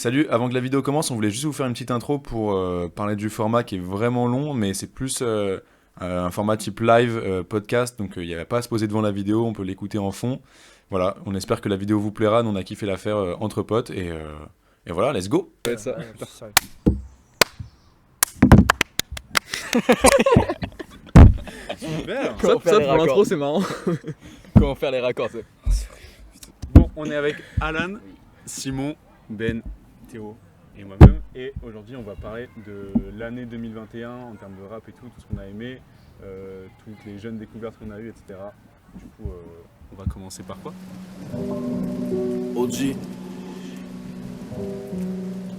Salut, avant que la vidéo commence, on voulait juste vous faire une petite intro pour parler du format qui est vraiment long, mais c'est plus un format type live podcast, donc il n'y a pas à se poser devant la vidéo, on peut l'écouter en fond. Voilà, on espère que la vidéo vous plaira, nous on a kiffé la faire entre potes, et voilà, let's go. Ouais, ça. Super. Ça pour l'intro, c'est marrant. Comment faire les raccords ça. Bon, on est avec Alan, Simon, Ben, Théo et moi-même. Et aujourd'hui, on va parler de l'année 2021 en termes de rap et tout ce qu'on a aimé, toutes les jeunes découvertes qu'on a eues, etc. Du coup, on va commencer par quoi? OG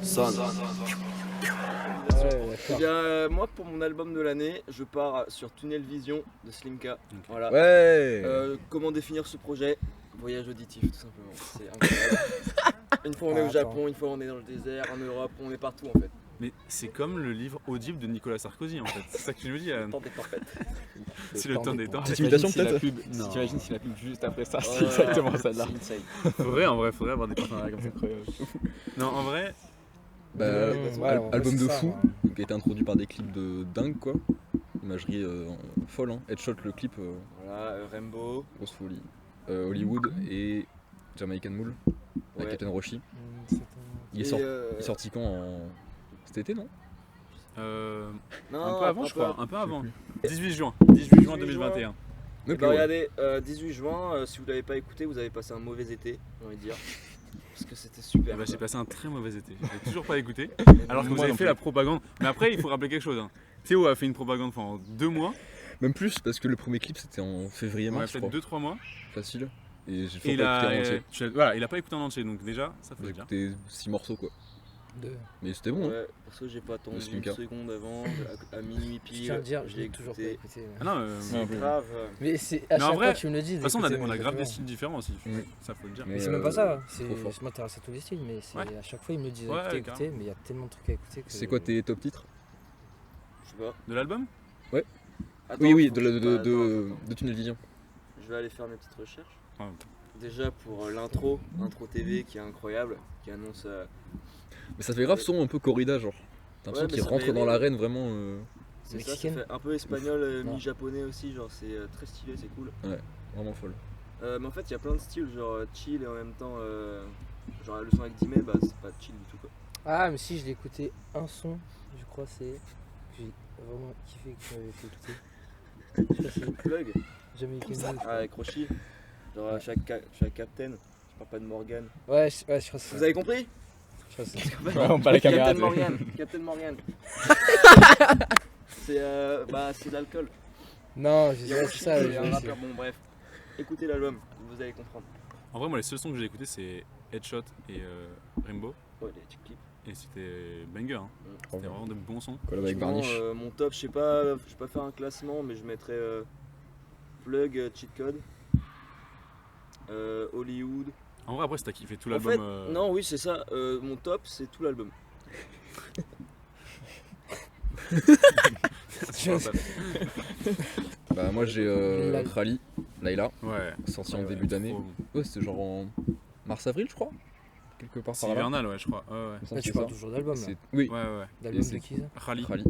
Son. Eh bien, moi pour mon album de l'année, je pars sur Tunnel Vision de Slimka. Voilà. Ouais. Comment définir ce projet? Voyage auditif, tout simplement. C'est incroyable. Une fois on est au Japon, une fois on est dans le désert, en Europe, on est partout en fait. Mais c'est comme le livre audible de Nicolas Sarkozy en fait. C'est ça que je veux dire. Le temps des tempêtes. C'est le temps des temps. Petite imitation peut-être. Non. T'imagines si la pub juste après ça, c'est Ouais, exactement celle-là. c'est insane. Faudrait en vrai, faudrait avoir des partenariats comme ça. Incroyable. Non, en vrai, Album de fou, qui a été introduit par des clips de dingue quoi. Imagerie folle, hein. Headshot le clip, Voilà, Rainbow. grosse folie. Hollywood et Jamaican Mool, avec Ouais. Captain Roshi. Il Et, est sorti quand cet été, non? non, un peu avant, je crois. peu. Un peu avant. plus. 18 juin. 18 juin 2021. Et Ok, bah ouais. regardez, 18 juin, si vous l'avez pas écouté, vous avez passé un mauvais été, j'ai envie de dire. Parce que c'était super. Eh ben, j'ai quoi. passé un très mauvais été. Je l'ai toujours pas écouté. Alors que vous Moi avez non fait plus. la propagande. Mais après, il faut rappeler quelque chose. Hein. Théo a fait une propagande pendant 2 mois. Même plus, parce que le premier clip c'était en Ouais, février-mars, je peut-être crois. 2-3 mois. Facile. Et j'ai Et toujours pas écouté en entier. voilà, il a pas écouté en entier. Donc déjà, ça fait J'ai bien. écouté 6 morceaux quoi. Mais c'était bon, hein. Ouais, parce que j'ai pas attendu Le une Slimka. seconde avant, à minuit pile. Je tiens à dire, je j'ai l'ai toujours pas écouté. écouté. Ah non, Non, C'est grave. Mais c'est Mais à en chaque vrai, fois que tu me le dis. de toute façon, on a d'écouter, grave des toujours. styles différents aussi. Oui. Ça, faut le dire. Mais c'est même pas ça, c'est trop fort. je m'intéresse à tous les styles, mais c'est Ouais. à chaque fois ils me le disent Ouais, écoutez, carrément. mais il y a tellement de trucs à écouter que. C'est quoi tes top titres? Je sais pas. De l'album? Attends, Oui, faut de, que je- de Tunnel Vision. Je vais aller faire mes petites recherches. Ah, Déjà pour l'intro TV qui est incroyable, qui annonce. Mais ça fait grave son un peu corrida, genre. T'as l'impression Ouais, mais qu'il ça rentre fait- dans l'arène vraiment. C'est ça, ça Mexicaine. fait un peu espagnol, Non. mi-japonais aussi, genre c'est très stylé, c'est cool. Vraiment folle. Mais en fait, il y a plein de styles, genre chill et en même temps. Genre le son avec Dimé, bah c'est pas chill du tout quoi. Ah, mais si je l'ai écouté un son, je crois c'est que j'ai vraiment kiffé que tu m'avais fait écouter. Je sais pas si Plug jamais écouté. avec Roshi, genre chaque captain, je parle pas de Morgan. Ouais, je crois que c'est Vous ça. avez compris? Je crois que c'est ça. Ouais, on parle la caméra. Captain Morgan, Captain Morgan. C'est l'alcool. Non, Il y a ouais, Roshi c'est ça. qui est un je- rappeur, bon bref. Écoutez l'album, vous allez comprendre. En vrai, moi, les seuls sons que j'ai écoutés, c'est Headshot et Rainbow. Ouais, les petits clips. Et c'était banger. Hein. C'était vraiment de bons sons. Collab avec Franchement, Varnish. mon top, je vais pas faire un classement, mais je mettrais Plug, Cheat Code, Hollywood. En vrai, après, si t'as kiffé tout En l'album. fait, non, oui, c'est ça. Mon top, c'est tout l'album. Bah, moi j'ai Rally, Layla, Ouais. sorti en Ouais, début d'année. trop bon. Ouais, c'était genre en mars-avril, je crois. Quelque part C'est par là. hivernal, ouais, je crois. Ouais, ouais. Il me semble Là, que tu c'est parles ça. toujours d'album là. C'est- Oui, Ouais, ouais. D'album c'est- de qui ça? Rally. Rally.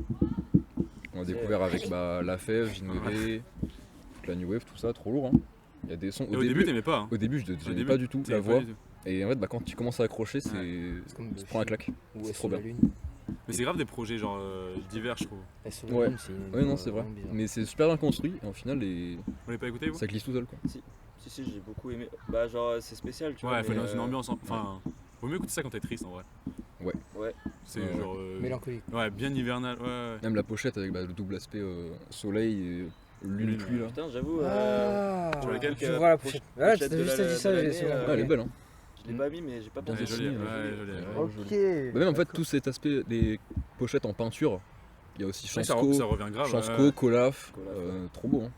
On a découvert avec La Fève, Ginové, toute la New Wave, tout ça, trop lourd. Hein. Il y a des sons. Et au début, t'aimais pas. Hein. au début, je Au n'aimais début, pas du tout la t'aimais pas voix. du tout. Et en fait, bah, quand tu commences à accrocher, c'est. C'est comme Tu te prends un claque. Ou C'est SO trop la bien. Lune. Mais c'est grave des projets genre divers, je trouve. SO la Ouais. Lune, c'est. Ouais, non, c'est vrai. vraiment bizarre. Mais c'est super bien construit et en final, Vous l'avez pas écouté, vous? ça glisse tout seul quoi. Si, j'ai beaucoup aimé. Bah, genre, c'est spécial, tu vois. Ouais, il faut mais, dans une ambiance. Enfin, vaut mieux écouter ça quand t'es triste en vrai. Ouais. C'est Ouais, genre. Mélancolique. Ouais, bien hivernal. Ouais, ouais. Même la pochette avec bah, le double aspect soleil et lune Lune, pluie là. Putain, j'avoue. Ah, sur lequel je que- vois la proche- pochette. Ouais, pochette t'as de juste la- dit ça, de j'ai l'année, essayé. Ouais, elle est belle hein. Je l'ai pas mis, mais j'ai pas Bien Elle est pensé. jolie, dessiné, ouais, jolie. Ok. Bah, même en fait tout cet aspect des pochettes en peinture, il y a aussi Ouais, ça Chansco, revient grave. Chansco, Colaf, Colaf, trop beau hein.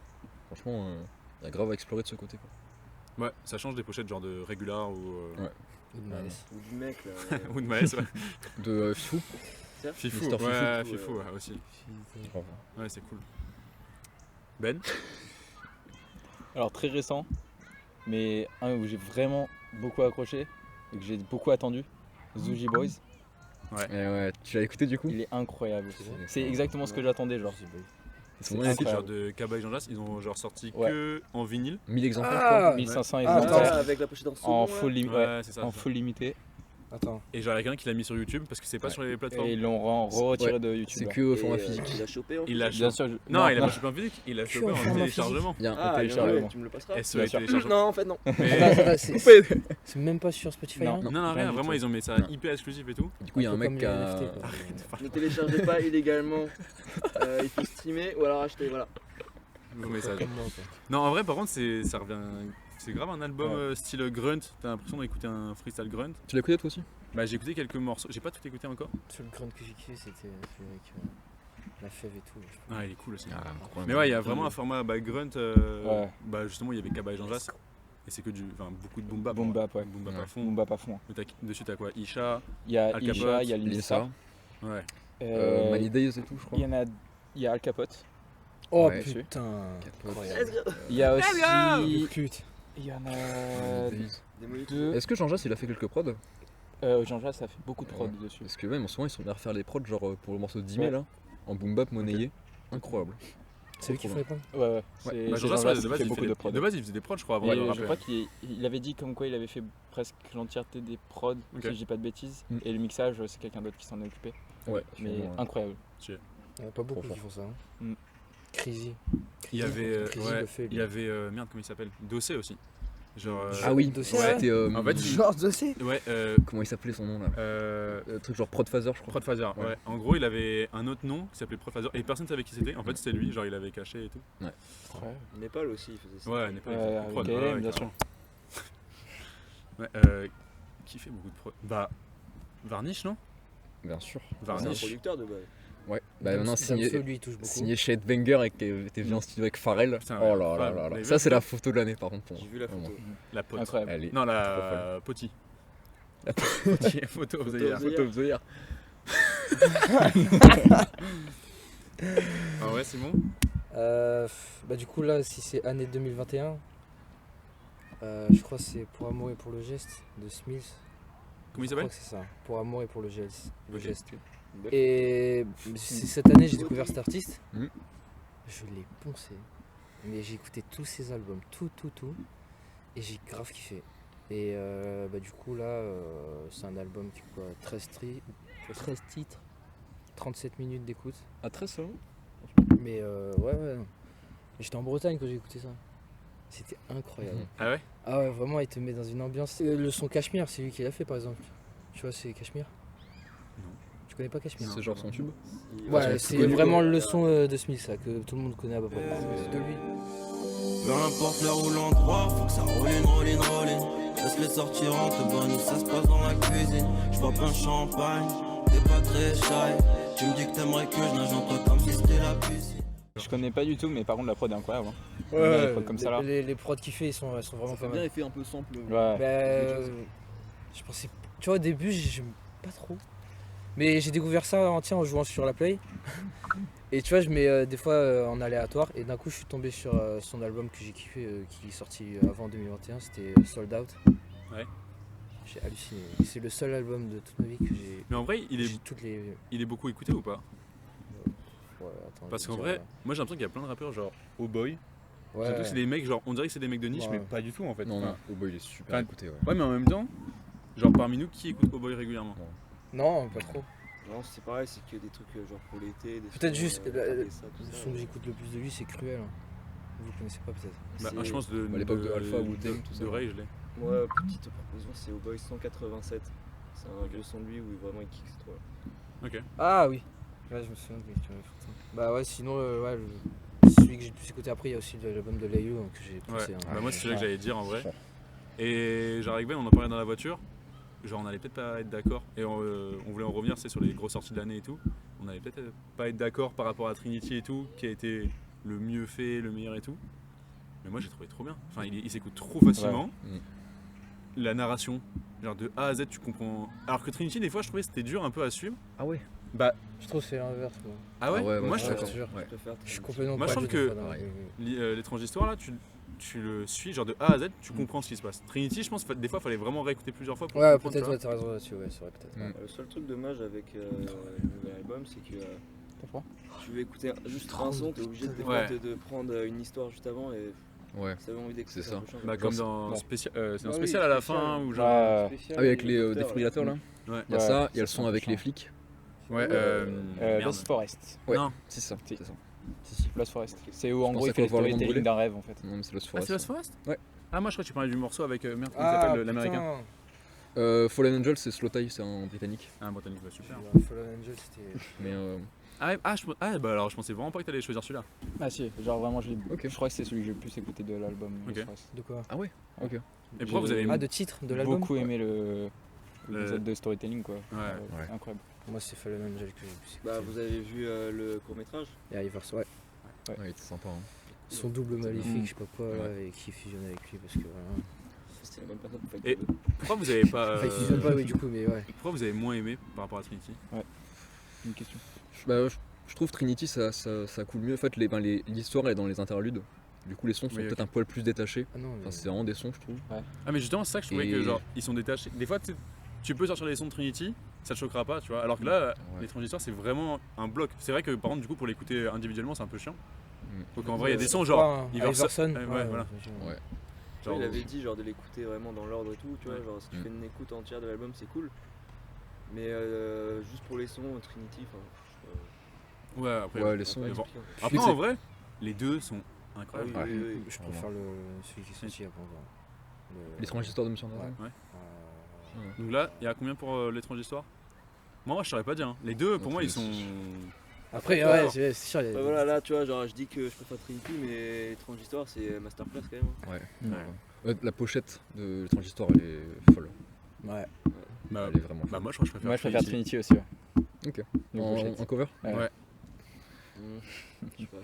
Franchement il y a grave à explorer de ce côté quoi. Ouais, ça change des pochettes genre de Regular ou. Ouais. Ou de Maes. Ou du mec là. ou de Maes, ouais. De Fifou. Fifou, Mister ouais, Fifou, Fifou, ouais, aussi. Ouais, c'est cool. Ben? Alors très récent, mais un où j'ai vraiment beaucoup accroché et que j'ai beaucoup attendu, Zuji Boys. Et ouais, tu l'as écouté du coup? Il est incroyable. vrai. C'est exactement ce que j'attendais, genre. Ils sont c'est bien C'est genre incroyable. de Kaba et Jean Jas, ils ont genre sorti Ouais. que en vinyle. 1000 exemplaires, je crois. Ah 1500 Ah, exemplaires attends. avec la pochette en second, en là. full, Ouais, c'est ça. en c'est ça. full limité. Attends. Et genre, il y a quelqu'un qui l'a mis sur YouTube parce que c'est pas Ouais. sur les plateformes. Et ils l'ont retiré Ouais, de C'est YouTube. que au Et, format physique. il a chopé en Il l'a Bien chopé. sûr. Non, il a pas chopé en physique, il a Que chopé en en format téléchargement. Il y a un Ah, téléchargement. bien, tu me le passeras. SE Bien sûr. téléchargement. Non, en fait, non. Mais- Attends, c'est même pas sur Spotify. Non. hein Non, non, Rien rien, du vraiment, tout. ils ont mis ça Non. hyper exclusif et tout. Du coup, il y a un mec Comme qui les a. NFT, quoi. Ne téléchargez pas illégalement. Il faut streamer ou alors acheter, voilà. Nouveau message. Comme moi, quoi. Non, en vrai, par contre, ça revient. C'est grave un album Ouais. style grunt. T'as l'impression d'écouter un freestyle grunt. Tu l'as écouté toi aussi? Bah, j'ai écouté quelques morceaux. J'ai pas tout écouté encore. Sur le grand que j'ai kiffé, c'était celui avec la fève et tout. je sais pas. Ah, il est cool aussi. incroyable. Mais ouais, il y a vraiment un format grunt. Ouais. Bah, justement, il y avait Kaba et Jean Jas. Et c'est que beaucoup de boom bap. Boom bap, ouais. Boom bap Ouais. à fond. Boom bap à fond. Mais dessus, t'as quoi? Isha. Il y a Al Isha, Capote, il y a Lisa. Ouais. Money Days et tout, je crois. Il y a Al Capote. Oh Ouais. putain. Capote. Incroyable. Il y a aussi. Putain. Il y en Money a Days. Des molécules. deux. Est-ce que Jean Jas il a fait quelques prods? Jean-Jacques, ça fait beaucoup de prod dessus. Parce que même souvent ils sont venus refaire les prods, genre pour le morceau de 10 000 là, en boom bap monnayé. Incroyable. C'est lui qui trop fait les plans. Ouais, ouais. Ouais. C'est Bah, c'est Jean Jas, Jean-Jacques de qui base, fait il beaucoup fait de prod. de base, il faisait des prods, je crois, avant Et de je rapper. crois qu'il avait dit comme quoi il avait fait presque l'entièreté des prods, Ok. si je dis pas de bêtises. Mm. Et le mixage, c'est quelqu'un d'autre qui s'en est occupé. Ouais, Mais sûrement, ouais. incroyable. Il n'y en a pas beaucoup Trop qui font ça. hein. Mm. Crazy. Il y avait. Crazy Ouais, le fait, lui. il y avait. Merde, comment il s'appelle? Dossé aussi. Genre. Ah oui, Dossier, ouais. c'était. En fait, Genre dossier. Ouais, Comment il s'appelait son nom là? Truc genre Prod Phaser, je crois. Prod Phaser, ouais. Ouais. En gros, il avait un autre nom qui s'appelait Prod Phaser et personne ne savait qui c'était. En fait, c'était lui, genre il avait caché et tout. Népal aussi, il faisait ça. Ouais, n'est pas Ouais, beaucoup de prod. avec ouais, KLM, bien carrément. Ouais, qui fait beaucoup de prod? Bah, Varnish, non? Bien sûr. C'est un Varnish. producteur de base. Ouais. Bah maintenant Damso, signé. lui, il touche beaucoup. Signé chez Ed Wenger et qui était venu en studio avec Pharrell. Putain, Oh là incroyable. là là Vous là. l'avez Ça vu, c'est la photo de l'année par contre pour moi. J'ai vu la photo. Vraiment. La pote. Incroyable. Elle est Non, trop la poti. La Poti, photo of the year. of the photo of the year. Ah ouais, Simon? Bah du coup là, si c'est année 2021, je crois que c'est Pour Amour et pour le Geste de Smith. Comment il Je crois s'appelle? que c'est ça. Pour Amour et pour le Geste. Le Ok. geste. Et cette année, j'ai découvert cet artiste. Mhm. Je l'ai poncé. Mais j'ai écouté tous ses albums, tout. Et j'ai grave kiffé. Et bah, du coup, là, c'est un album qui quoi, 13 titres, 37 minutes d'écoute. Ah très ça. Mais ouais. non. Et j'étais en Bretagne quand j'ai écouté ça. C'était incroyable. Mhm. Ah ouais? Ah ouais, vraiment, il te met dans une ambiance. Le son Cachemire, c'est lui qui l'a fait par exemple. Tu vois, c'est Cachemire? Non. Tu connais pas Cachemire? C'est genre son tube. Ouais, son c'est plus connu, vraiment quoi. le son de Smith, ça, que tout le monde connaît à peu près. C'est de lui. Peu importe l'heure ou l'endroit, faut que ça roule. Laisse-les sortir en te bonne, ça se passe dans la cuisine. J'bois plein de champagne, t'es pas très shy. Tu me dis que t'aimerais que je nage en toi comme si c'était la piscine. Je connais pas du tout, mais par contre la prod est incroyable. Hein. Ouais, les prods comme ça là. les prods qu'il fait, elles sont vraiment Ça pas fait bien mal. effet un peu sample. Ouais. Je pensais. Tu vois, au début, j'aime pas trop. Mais j'ai découvert ça entier en jouant sur la Play. Et tu vois, je mets des fois en aléatoire. Et d'un coup, je suis tombé sur son album que j'ai kiffé, qui est sorti avant 2021. C'était Sold Out. Ouais. J'ai halluciné. C'est le seul album de toute ma vie que j'ai. Mais en vrai, j'ai toutes les. il est beaucoup écouté ou pas? Ouais, attends, Parce je qu'en vais vrai, dire, moi j'ai l'impression qu'il y a plein de rappeurs genre Oh Boy. ouais. Surtout que c'est des mecs genre, on dirait que c'est des mecs de niche, Ouais. mais pas du tout en fait. Non Enfin, non. Oh boy il est super Enfin, écouté ouais. Ouais, mais en même temps, genre parmi nous, qui écoute Oh Boy régulièrement? Non, pas trop. Non, c'est pareil, c'est que des trucs genre pour l'été. des Peut-être sons, juste, taper ça, tout Le ça. son que j'écoute le plus de lui, c'est Cruel. hein. Vous connaissez pas peut-être. Bah, C'est- je pense de. à l'époque de Alpha, Wu-Tang, tout ça. De Ray, je l'ai. Ouais, petite proposition, c'est au Boy 187. C'est un vieux son de lui où vraiment il kick, c'est trop là. Ok. Ah oui. Ouais, je me souviens de lui, tu m'avais fait ça. Bah ouais, sinon, ouais, celui que j'ai le plus écouté après, il y a aussi l'album de Layu que j'ai poussé. Ouais, hein. bah moi c'est celui que j'allais dire en vrai. Fort. Et genre avec Ben on en parlait dans la voiture, genre on allait peut-être pas être d'accord, et on voulait en revenir, c'est sur les grosses sorties de l'année et tout, on allait peut-être pas être d'accord par rapport à Trinity et tout, qui a été le mieux fait, le meilleur et tout. Mais moi j'ai trouvé trop bien, enfin il s'écoute trop facilement, Ouais. la narration, genre de A à Z tu comprends, alors que Trinity des fois je trouvais c'était dur un peu à suivre. Ah ouais. Bah, Je trouve que c'est l'inverse. Moi, ah ouais, Ah ouais, moi ouais, je ouais, trouve je te jure. Ouais. Je préfère. Je suis complètement Moi, je pas trouve du tout que- fan, hein. l'étrange histoire là, tu le suis genre de A à Z, tu comprends ce qui se passe. Trinity, je pense des fois il fallait vraiment réécouter plusieurs fois pour Ouais, comprendre, peut-être, tu vois. ouais, t'as raison là-dessus, ouais, c'est vrai, peut-être. Mm. Le seul truc dommage avec le nouvel album, c'est que tu veux écouter juste un son, t'es obligé des fois Ouais. de prendre une histoire juste avant et Ouais. ça avait envie d'écouter C'est ça. un peu chiant. Bah comme Genre, dans bon. spécial, c'est un Ah oui, spécial à la spécial. fin où genre. Spécial, Ah oui, avec et les docteur, défibrillateurs là. Ouais. Il y a Ouais, ça, il y a le c'est son un peu avec les chiant. flics. Ouais. Merde. Lost Forest. Ouais. Non. C'est ça. Si. Si, Lost Forest. C'est où en Je gros il pensais fait le qu'on va voir le storytelling brûler. d'un rêve en fait. Non, mais c'est Lost Ah Forest. c'est Lost Forest. Ouais. Ah moi je crois que tu parlais du morceau avec merde comment il Ah, s'appelle l'américain. Fallen Angel, c'est Slow Tie, c'est un britannique. Ah un britannique, bah super. Fallen Angel, c'était. Mais Bah alors je pensais vraiment pas que t'allais choisir celui-là. Ah si, genre vraiment Ok. je crois que c'est celui que j'ai le plus écouté de l'album Ok. Lost Forest. De quoi? ah ouais. Ok. Et pourquoi vous avez Ah, de titre de l'album? Beaucoup aimé le Le- l'épisode de storytelling quoi. Ouais. Ouais. Incroyable. Moi, c'est Fallen Angel que j'ai le plus écouté. Bah vous avez vu le court-métrage? Et Iverson, ouais. Ouais, il était sympa. Hein. Son double maléfique, Mm. je sais pas quoi, là, et qui fusionne avec lui parce que vraiment. C'était la bonne personne pour faire Et- le Pourquoi vous avez pas Enfin, il fusionne pas, oui, du coup, mais ouais. pourquoi vous avez moins aimé par rapport à Trinity? Une question. Je trouve Trinity ça coule mieux. En fait, l'histoire elle est dans les interludes. Du coup, les sons sont Oui, ok. peut-être un poil plus détachés. Ah non, mais. Enfin, c'est vraiment des sons, je trouve. Ah mais justement c'est ça que je trouvais Et- que genre ils sont détachés. Des fois tu peux sortir les sons de Trinity, ça te choquera pas, tu vois. Alors que là, Ouais. l'étrange histoire c'est vraiment un bloc. C'est vrai que par contre du coup pour l'écouter individuellement c'est un peu chiant. Mm. Donc en vrai il y a des sons Pas genre un Iverson. ouais, voilà. Ouais. genre, il avait dit genre de l'écouter vraiment dans l'ordre et tout, tu vois, Ouais. genre si tu Mm. fais une écoute entière de l'album c'est cool. Mais juste pour les sons, Trinity, enfin. ouais après. Ouais, les sons. pas bon. expliquer. Après c'est- en vrai les deux sont Ah oui, incroyables. Ouais. oui, oui. Je préfère celui qui est sorti avant. L'étrange histoire de Monsieur Ouais. Anderson. Donc là il y a combien pour l'étrange histoire? Moi je saurais pas dire. Hein. Les deux pour Donc, moi les- ils sont. Après, Après, ouais, c'est sûr. il y a- Bah voilà, là tu vois, genre je dis que je préfère Trinity, mais Étrange Histoire c'est masterclass quand même. Hein. Ouais. La pochette de l'étrange histoire elle est folle. Ouais. Bah, Elle est vraiment bah folle. moi je crois que je préfère. Moi je préfère Trinity aussi. Ouais. Ok. Niveau pochette. En cover. Ouais. Ouais. Je sais pas.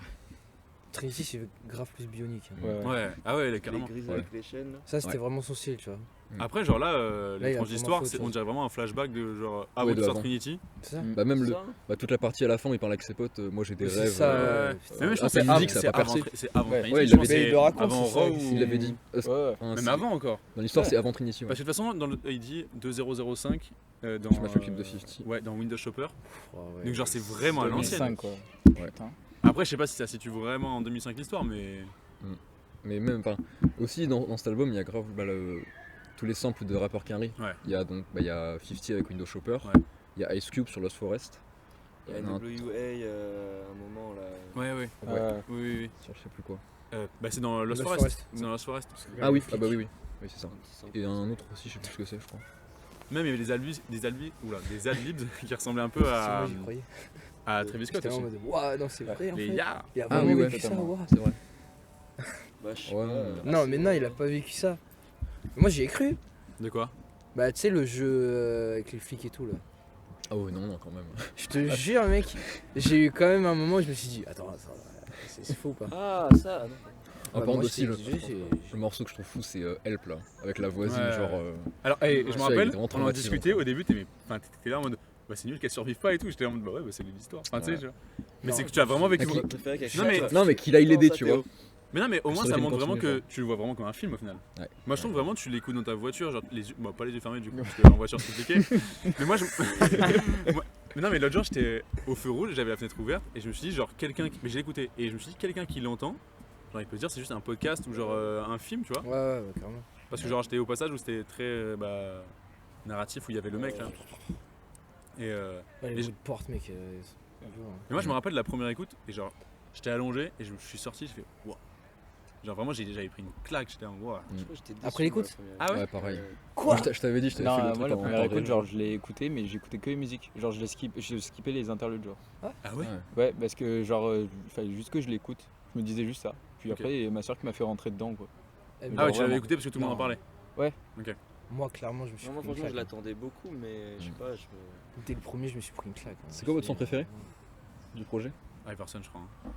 Trinity, c'est grave plus bionique. hein. Ouais. Ouais, ah ouais, Les carrément. grises Ouais. avec les chaînes. Là. Ça, c'était Ouais. vraiment son style, tu vois. Après, genre là, Là, il y a l'étrange vraiment histoire, autre on chose. dirait vraiment un flashback de genre avant Ouais, de de sortir avant. Trinity. C'est ça? Mm. Bah même Ça, toute la partie à la fin où il parle avec ses potes. Moi j'ai des C'est rêves. ça, ouais. putain. Mais même je Ah, pense c'est que musique, musique, ça a c'est pas avant, percé. c'est avant Ouais. Trinity. Ouais, il je pense l'avait que dit. c'est Mais il le raconte, avant c'est ça, Raw il ou- Il l'avait dit. Ouais. Enfin, Même c'est- avant encore. Dans l'histoire c'est avant Trinity. Ouais. Parce que de toute façon, il dit 2005 dans. Je m'a fait le clip de 50. Ouais, dans Windows Shopper. Oh, ouais. Donc genre c'est vraiment à l'ancienne. 2005 quoi. Ouais. Putain. Après, je sais pas si ça situe vraiment en 2005 l'histoire, mais. Mais même, enfin, aussi dans cet album, il y a grave tous les samples de rappeurs Quinry. Ouais. Il y a donc, il y a 50 avec Windows Shopper. Ouais. Il y a Ice Cube sur Lost Forest. il y a Non. NWA un moment là. Ouais, ouais. Ouais. Oui, oui, oui. Sur je sais plus quoi. Bah c'est dans Lost Lost Forest. Forest. C'est dans Lost Forest. Ah oui, ah bah oui, oui. Oui, c'est ça. Un petit sample. Et un autre aussi, je sais plus ce que c'est, je crois. Même il y avait des adlibs qui ressemblaient un peu C'est à, moi, j'y croyais. à Travis Scott J'étais en aussi. mode, waouh, non, c'est vrai en Les fait. ya. Il a Ah vraiment oui, ouais, vécu ça, totalement. waouh. C'est vrai. Bah, je sais Ouais, pas, ouais. Non, mais non, il a pas vécu ça. Moi, j'y ai cru. De quoi? Bah, tu sais, le jeu avec les flics et tout là. Ah ouais, non, non, quand même. Je te jure, mec, j'ai eu quand même un moment où je me suis dit, attends, c'est faux ou pas? Ah, ça, non. Ah, Bah, par moi, contre aussi, j'ai- le morceau que je trouve fou, c'est Help là, avec la voisine, Ouais. genre. Alors, je me Ça, il est rappelle, vraiment on en traumatisant, discutait quoi. au début, t'étais là en mode bah c'est nul qu'elle survive pas et tout. J'étais en mode bah ouais, bah c'est de l'histoire. Enfin, tu sais, Ouais. tu vois. Mais c'est que tu as vraiment vécu. Avec Je préférais qu'elle Non, mais- chante. Non, mais qu'il aille l'aider, tu vois. Mais non, mais au moins Ça ça aurait montre pu vraiment continuer, que tu le vois vraiment comme un film au final. Ouais. Moi je trouve vraiment tu l'écoutes dans ta voiture, genre les yeux, bon, pas les yeux fermés du coup, parce que en voiture c'est compliqué. Mais moi je. Mais non, mais l'autre jour j'étais au feu rouge, j'avais la fenêtre ouverte et je me suis dit genre quelqu'un qui. Mais j'ai écouté et je me suis dit quelqu'un qui l'entend, genre il peut se dire c'est juste un podcast ou genre un film, tu vois. Ouais, carrément. Parce que genre j'étais au passage où c'était très narratif où il y avait le mec là. Et Ouais, Et les je- bouts de porte, mec. c'est un peu, hein. mais moi je me rappelle de la première écoute et genre j'étais allongé et je suis sorti, je fais wow. Genre vraiment j'avais pris une claque, j'étais en wow. Je crois que j'étais déçu Après l'écoute pour la Ah première. ouais. Ouais, pareil. Quoi? Moi, je t'avais dit, je t'avais fait le Non, truc moi la en première avril. écoute, genre je l'ai écouté, mais j'écoutais que les musiques. Genre je skippais les interludes, genre. Ah ouais. Ouais, parce que genre, il fallait juste que je l'écoute. Je me disais juste ça. Puis Ok. après, il y a ma soeur qui m'a fait rentrer dedans, quoi. Eh, Ah mais ouais, tu l'avais vraiment. écouté parce que tout le monde en Non. parlait. Moi, clairement, je me suis Non, moi pris une franchement je claque. l'attendais beaucoup, mais je sais pas, Dès le premier, je me suis pris une claque. hein. C'est quoi votre son préféré du projet? Iverson je crois. Hein.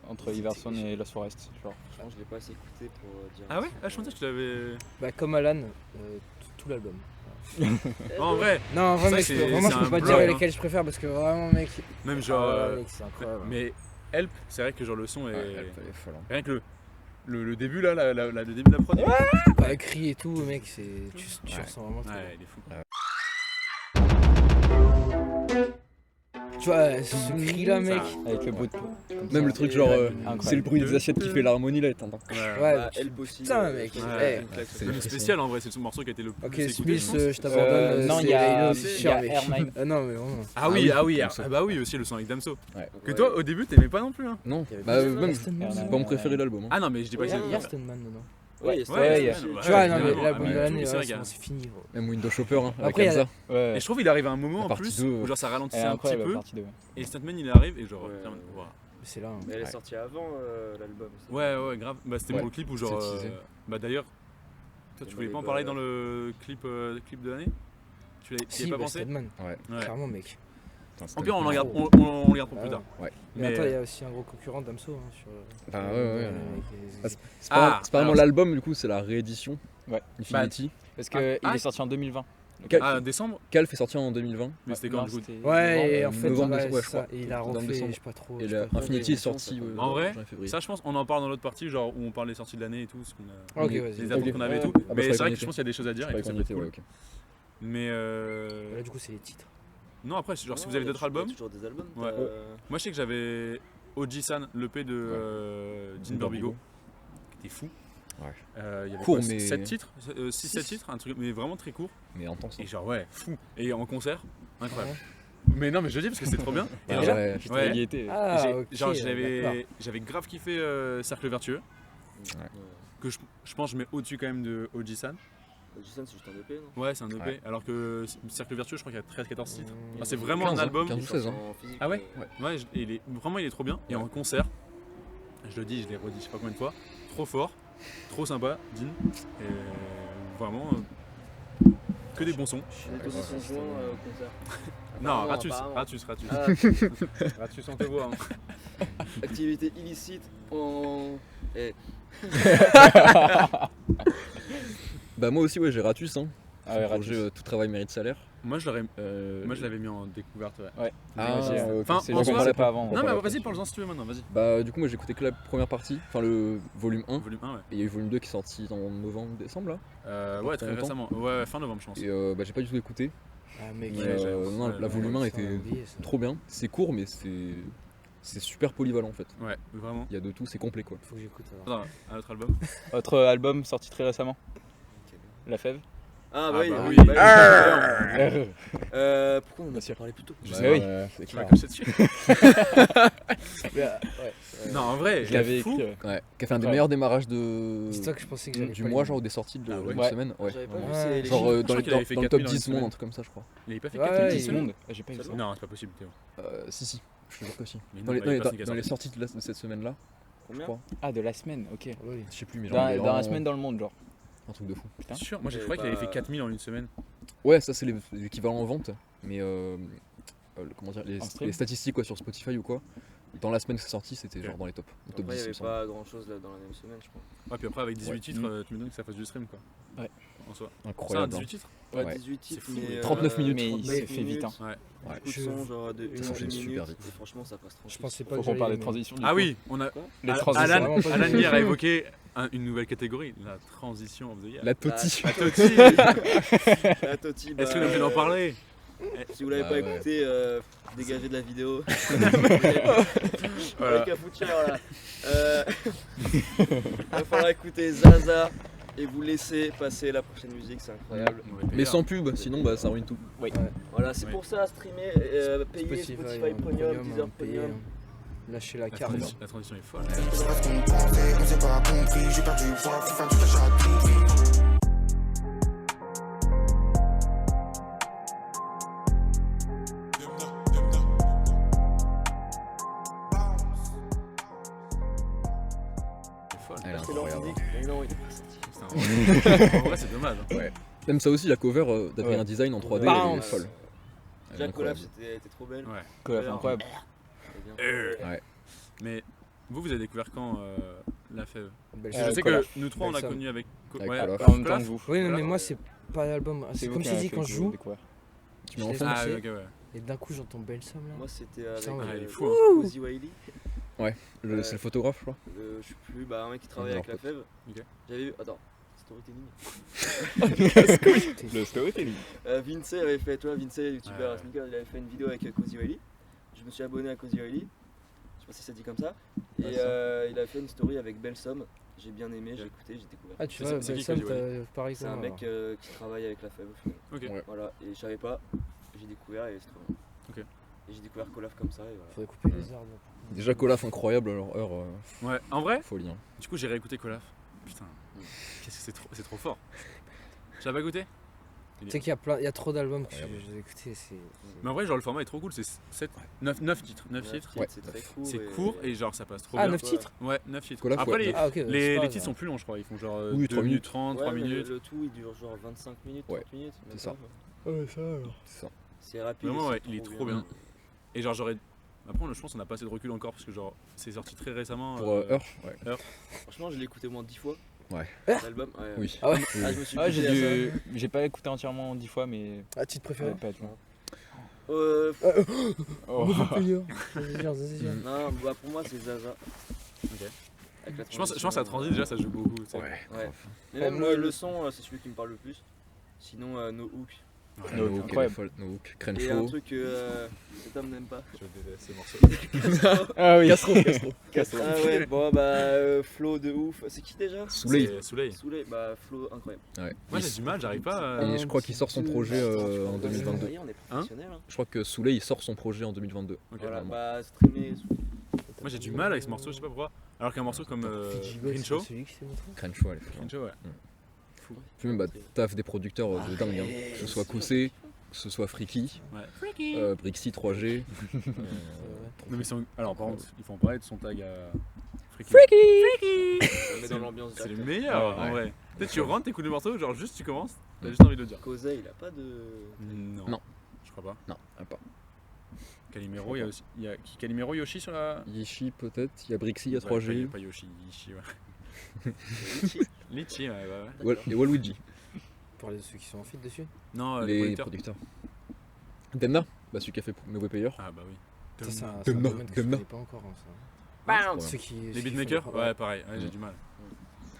Entre Iverson et Lost Forest, genre. franchement je l'ai pas assez écouté pour dire. Ah ouais. Ah je pensais que tu l'avais. Bah, comme Alan, tout l'album. En vrai, Non, en vrai, C'est mec, vrai que vraiment, c'est je peux un pas bloc, dire hein. lesquels je préfère parce que vraiment, mec. même genre. mec, c'est incroyable. Mais Help, c'est vrai que genre le son est. Ouais, elle est folle. Hein. Rien que Le début là, le début de la prod. Bah, le cri et tout, mec, tu ressens vraiment le truc. Ouais, il est fou. Tu vois, ce cri là, mec. Avec le bout de Même le truc genre, Incroyable. c'est le bruit des assiettes qui fait l'harmonie là, t'entends. Ouais, Bah, El Bossi. putain, mec. Ouais. C'est Le spécial en vrai, c'est le morceau qui a été le plus Ok, écouté. Smith, je t'abandonne. non, c'est il y a Halo, c'est sûr, mec. Airmine. Non, mais vraiment. Ah oui, Damso. ah bah oui aussi le son avec Damso. Ouais. Que toi au début t'aimais pas non plus hein. Non, Il y avait bah plus de même, Aston Man. c'est pas mon préféré de l'album. Hein. Ah non mais je dis pas que Il c'est y a Stoneman dedans. Ouais, Ouais, Tu vois, non, mais évidemment. l'album Ah, de mais l'année, c'est vrai, ouais, gars. c'est fini, gros. Même Windows Shopper, hein, avec Après, il y a- Hamza. Ouais. Et je trouve il arrive à un moment La en partie plus 2, où genre ça Elle ralentissait est un petit incroyable, la peu partie 2. et Stuntman il arrive et genre Ouais. putain, voilà. C'est là. Hein. Mais elle est Ouais. sortie avant l'album. ça. Ouais grave. Bah c'était Ouais, mon clip où genre c'est teasé. bah d'ailleurs toi tu voulais pas en parler dans le clip de l'année. Tu y Si, avais pas bah, pensé? Stoneman. Ouais. Clairement, mec. Putain, En pire on le regarde Oh. on le regarde pour plus tard. Ouais. Mais Mais, attends, il y a aussi un gros concurrent Damso hein, sur. Bah ouais. mec, C'est pas Ah, vraiment alors- l'album, du coup, c'est la réédition. Ouais. Infinity. Parce qu'il Ah. est sorti en 2020. Ah décembre Calf est sorti en 2020. mais c'était Non, quand du coup c'était- Ouais, et en novembre, fait, novembre, ouais, ouais, c'est je crois. ça. Et il a Novembre, refait, décembre. je sais pas trop. Et je sais le pas trop. Infinity est ça sorti fait- En vrai, février. ça je pense on en parle dans l'autre partie genre où on parle des sorties de l'année et tout ce qu'on a Ok, les- vas-y. les attentes qu'on avait et tout. Ah bah, Mais je c'est croyais vrai qu'on que je pense qu'il y a des choses à dire et Je que ça croyais peut qu'on être était, cool. ouais, ok. Mais Là, du coup, c'est les titres. non après genre si Non, vous avez il y a d'autres toujours- albums, il y a toujours des albums. Ouais. moi je sais que j'avais Oji-san, l'EP de Jin Burbigo, qui était fou. Ouais. Il y avait Court, quoi, mais- 7 titres 6-7 titres, un truc mais vraiment très court. Mais intense. Et genre ouais, fou. Et en concert, incroyable. Mais non mais je le dis parce que c'est trop bien. Et Ah déjà, ouais. ouais. Il y était. Ah, j'ai- ok. genre d'accord. j'avais grave kiffé Cercle Vertueux, que je pense que je mets au-dessus quand même de Oji-san. Jason, c'est juste un EP, non? Ouais c'est un EP, Ouais. alors que Cercle Vertueux je crois qu'il y a 13-14 titres. Mmh. Ah, c'est vraiment 15, un album. 15 ou 16 hein. En physique, Ah ouais euh, Ouais, il est trop bien. Et en concert, je le dis, je l'ai redit, je sais pas combien de fois, trop fort, trop sympa, Dean. Et vraiment, que des bons sons. Il est aussi son joint au concert. Non, Apparemment, Ratus, apparemment. Ratus. Ah, Ratus, on te voit. Hein. activité illicite en. Eh, Bah, moi aussi, ouais, j'ai Ratus. Hein. Ah ouais, Projet, Ratus. tout travail mérite salaire. Moi, je l'avais mis en découverte. Ouais. Ouais. Ah, Vas-y, ok. Enfin, c'est en juste qu'on soi, parlait c'est- pas avant. Non, mais vas-y, parle-en si tu veux maintenant, vas-y. Bah, du coup, moi j'ai écouté que la première partie, enfin le volume 1. Volume 1, ouais. Et il y a eu le volume 2 qui est sorti en novembre-décembre là. Ouais, très très longtemps. récemment. Ouais, fin novembre, je pense. Et bah, j'ai pas du tout écouté. Ah, mec. Mais, Ouais, non, ouais, la volume 1 ça, était on a oublié, ça. trop bien. C'est court, mais c'est super polyvalent en fait. Ouais, vraiment. Il y a de tout, c'est complet quoi. Faut que j'écoute alors. Attends, un autre album. Autre album sorti très récemment. La Fève. Ah, Ah, bah oui, bah oui. oui. Pourquoi on a pas parlé plus tôt? Bah oui. c'est Tu m'as clair. craché dessus. Ouais. Non, en vrai, Je l'avais fou. écrit. Ouais, qui a fait un des Ouais. meilleurs démarrages de C'est toi que je pensais que j'allais du pas mois, le- genre ou des sorties de Ah ouais. une Ouais. semaine. Ouais. J'avais pas vu, Ouais. c'est les Genre chiffres. Je dans, crois les, qu'il avait dans, fait dans le 4000 top en une 10 monde, semaine. un truc comme ça, je crois. Il avait pas fait Ouais, 4 ouais, Petit monde. J'ai pas vu ça. Non, c'est pas possible, Théo. Si, je te jure que si. Mais non, Dans les, il y avait personne qui a dans les sorti. sorties de cette semaine là, je Combien? crois. Ah, de la semaine, ok. Ah, oui. Je sais plus, mais genre. il y a Dans la vraiment semaine dans le monde, genre. Un truc de fou. Putain. Sûr, moi je Mais crois qu'il avait bah- fait 4000 en une semaine. Ouais, ça c'est l'équivalent en vente, mais comment dire, En stream les statistiques quoi, sur Spotify ou quoi. Dans la semaine que c'est sorti, c'était Ok. genre dans les top. Le top Après, il 10, y il me avait semble. pas grand chose là dans la même semaine, je crois. Ouais, puis après avec 18 Ouais. titres, tu me donnes que ça fasse du stream quoi. Ouais. En soi. Ça, Incroyable. 18 titres Ouais, Ouais. 18 titres, C'est fou, mais. 39 minutes. Mais il 39 s'est fait vite. Hein. Ouais. Ouais. Beaucoup de Je- sons, genre de Ça 1 s'enchaîne super minute. vite. Et franchement, ça passe Je tranquille. pensais pas Faut que qu'on j'allais parle des aimer. transitions. du Ah coup. oui, on a. Les Alan, transitions. vraiment pas Alan du tout. hier a évoqué une nouvelle catégorie, la transition of the year. La Toti. La Toti. La Toti, Est-ce que vous avez d'en parler Si vous l'avez Bah pas ouais. écouté, dégagez de la vidéo. Voilà. Avec un foutu, voilà. Il va falloir écouter Zaza et vous laisser passer la prochaine musique, c'est incroyable. Mais sans pub, sinon bah ça ruine tout. Voilà, c'est pour ça, streamer, payer Spotify Premium, Deezer payer, Premium. Lâcher la La carte. transition est folle. C'est pas ce qu'on pensait, on s'est pas compris. J'ai perdu poids, faut faire du cash à tout prix. C'est folle. Elle est C'est leur incroyable. musique, mais non, il est pas sorti. Putain, en vrai, c'est dommage. hein. Même ça aussi, la cover d'Adrien Ouais. Design en 3D, Bounce. elle est folle. Elle est Jack Collab, incroyable. c'était trop belle. Ouais. Collab incroyable. C'était bien. Mais vous avez découvert quand la fève Belle Parce que je chose. sais Colaf. que nous trois on l'a Belle connu avec. Avec ouais, Colaf. En même temps Colaf. que vous. Oui, non, mais Voilà. moi, c'est pas l'album. C'est vous comme qui je t'ai avez dit fait quand que je vous joue. découvrez. Tu mets Je en l'ai fond. Ah, fait. ok, ouais. Et d'un coup, j'entends Belsam là. Moi, c'était avec Putain, il est fou, hein. Cozy Wiley. C'est le photographe, je crois. Je sais plus, un mec qui travaille Non, avec la fève. Ok. J'avais vu. Attends, storytelling. Le storytelling. Vince avait fait, toi, Vince, youtubeur Ouais. sneaker, il avait fait une vidéo avec Cozy Wiley. Je me suis abonné à Cozy Wiley. Je sais pas si ça dit comme ça. Et il a fait une story avec Belsom. J'ai bien aimé, j'ai écouté, j'ai découvert. Ah, tu C'est- vois, c'est qui Sam, que j'ai t'as pareil C'est que un moi, mec alors. qui travaille avec la fève au final. Ok. Ouais. Voilà, et je savais pas, j'ai découvert et c'est trop bien. Ok. Et j'ai découvert Colaf comme ça et voilà. Faudrait couper les arbres. Déjà, Colaf incroyable, alors heure, Ouais, en vrai, folie. Hein. du coup j'ai réécouté Colaf. Putain, qu'est-ce que c'est trop fort. Je l'avais pas goûté. Tu sais qu'il y a trop d'albums que je les ai écoutés, c'est... Mais en vrai, genre le format est trop cool, c'est 9 titres. 9 titres. Ouais. C'est très court. C'est court et genre ça passe trop Ah, bien. 9 titres Ouais, 9 titres. Colaf, Après, ouais. Ah, ok, les titres sont plus longs, je crois. Ils font genre Oui, 2 3 minutes minutes. 30, 3 minutes. Le tout il dure genre 25 minutes, 30 minutes. même c'est ça. pas. Ouais, ça alors. C'est ça. C'est rapide. Vraiment, et ouais, il est trop bien. Et genre j'aurais. Après, je pense qu'on a pas assez de recul encore parce que genre c'est sorti très récemment. Pour heure, ouais. Franchement, je l'ai écouté au moins 10 fois. Ouais. L'album. Oui. Ah ouais. Ah, je me suis Ah, poussé à ça. j'ai pas écouté entièrement 10 fois, mais. Ah, titre préféré pas, tu vois. Oh. Vas-y, dire. Non, pour moi, c'est Zaza. Ok. Avec la Je pense transition, à Transit déjà ça joue beaucoup. tu sais. Ouais. Ouais. Mais Ah, même moi, le son, c'est celui qui me parle le plus. Sinon, No Hook. Ouais, No Hook, Hook, elle est incroyable. folle. No Hook, Et un Crenshaw. truc que cet homme n'aime pas. Je déteste ces morceaux. Ah oui, Ah ouais, bon Flo de ouf. C'est qui déjà Souley. C'est Souley. Souley, Flo incroyable. Ouais. Moi j'ai du mal, j'arrive pas à. Et je crois qu'il sort son projet en 2022. On est professionnels. Hein. Je crois que Souley il sort son projet en 2022. Ok. Voilà, streamer. Moi j'ai du mal avec ce morceau, je sais pas pourquoi. Alors qu'un morceau comme Green Show. C'est celui qui s'est montré. Crenshaw, elle est folle. Green Show, ouais. Puis même, taf des producteurs de dingue. Hein. Que ce soit Koussé, que ce soit Freaky, Brixie 3G. Non mais alors par contre, il faut en parler de son tag à On est dans l'ambiance. C'est le directement. meilleur Ouais. en vrai. Peut-être tu rentres, t'écoutes le morceau, genre juste tu commences, t'as juste envie de le dire. Cosey, il a pas de. Non. Non. Je crois pas. Non, pas. Calimero, il y a aussi. Il y a qui Calimero, Yoshi sur la. Yishi peut-être, il y a Brixie, il y a Ouais, 3G. pas Yoshi, Yishi, ouais. Litchi, ouais. Et Waluigi, Pour ceux qui sont en fit dessus. Non, les producteurs. Demna, celui qui a fait Mauvais Payeur. Ah bah oui. Ça, c'est un Demna, domaine que je Demna. connais pas encore. Hein, ça. Bam. Ceux qui- Les ceux qui beatmakers font- Ouais, pareil, ouais, j'ai du mal.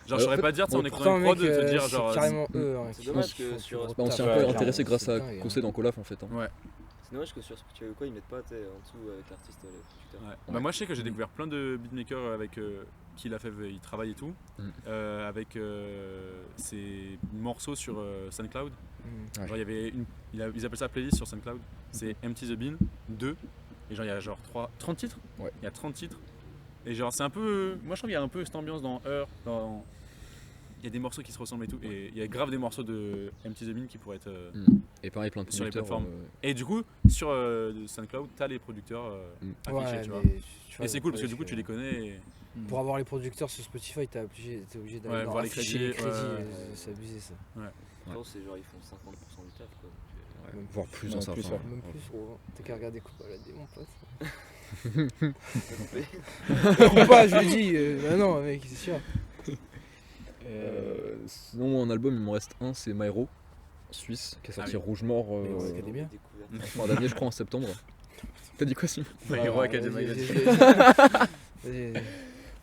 Genre, En je saurais fait, pas dire, tu sais, en bon, écoutant une Pourtant, prod, mec, de te dire c'est genre. carrément eux. hein, C'est qui dommage font que du sur rap. On s'est un Ouais, peu clairement, intéressé grâce à c'est dingue, Koussé hein. dans Colaf en fait. Hein. Ouais. C'est dommage que sur Spotify ou quoi, ils mettent pas en dessous avec l'artiste les producteurs. Ouais. Bah moi je sais que j'ai découvert plein de beatmakers avec qui il a fait, il travaille et tout, avec ses morceaux sur SoundCloud. Mm. Genre il y avait ils appellent ça playlist sur SoundCloud, c'est Empty the Bin 2, et genre il y a genre 30 titres. Ouais. Il y a 30 titres. Et genre c'est un peu, moi je trouve qu'il y a un peu cette ambiance dans Heure, il y a des morceaux qui se ressemblent et tout, et il y a grave des morceaux de Empty the Bin qui pourraient être... Et pareil, plein de Sur les producteurs. plateformes. Et du coup, sur SoundCloud, t'as les producteurs affichés, Ouais, tu vois. mais tu vois, Et c'est cool parce que ouais, du coup, tu les connais. Et... Pour avoir les producteurs sur Spotify, t'es obligé d'aller Ouais, dans voir les afficher crédits, les crédits. ouais. C'est abusé ça. Sinon, c'est genre ils font 50% du taf quoi. Donc, Même Voire plus Non, en ça. plus, enfin, Même plus, gros. T'as qu'à regarder Coupa la mon pote. coupé. Coupa, je lui dis. Bah non, mec, c'est sûr. Sinon, mon album, il m'en reste un, c'est Myro, Suisse, qui est sorti Ah oui. Rouge Mort Myro Academia. Découverte. en fin d'année, je crois, en septembre. T'as dit quoi, Sim My Hero Ouais, Academia. vas-y, vas-y.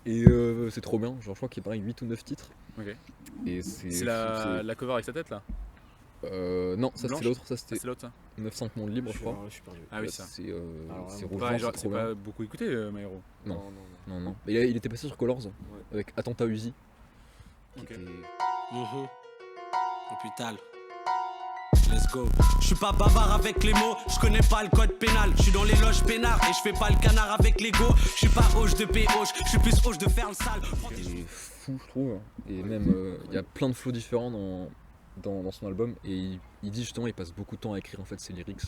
Et c'est trop bien, genre je crois qu'il y a pareil 8 ou 9 titres. Ok. Et c'est. C'est la cover avec sa tête là. Non, ça Blanche c'était l'autre, ça Ah, c'était c'est l'autre ça. 9-5 mondes libres, je crois. Je suis perdu. Ah oui, Là, ça. C'est Alors, c'est vraiment, Rouge Ouais, Mort, genre, c'est c'est trop bien. pas beaucoup écouté My Hero. Non. Non. Non, non. Mais il était passé sur Colors avec Attentat Uzi. Qui Ok. était- Hôpital. Let's go. Je suis pas bavard avec les mots, je connais pas le code pénal. Je suis dans les loges peinards et je fais pas le canard avec l'ego. Je suis pas hoche de hoche, je suis plus hoche de faire le sale. C'est fou, je trouve. Et même, il y a plein de flows différents dans son album. Et il dit justement, il passe beaucoup de temps à écrire en fait ses lyrics.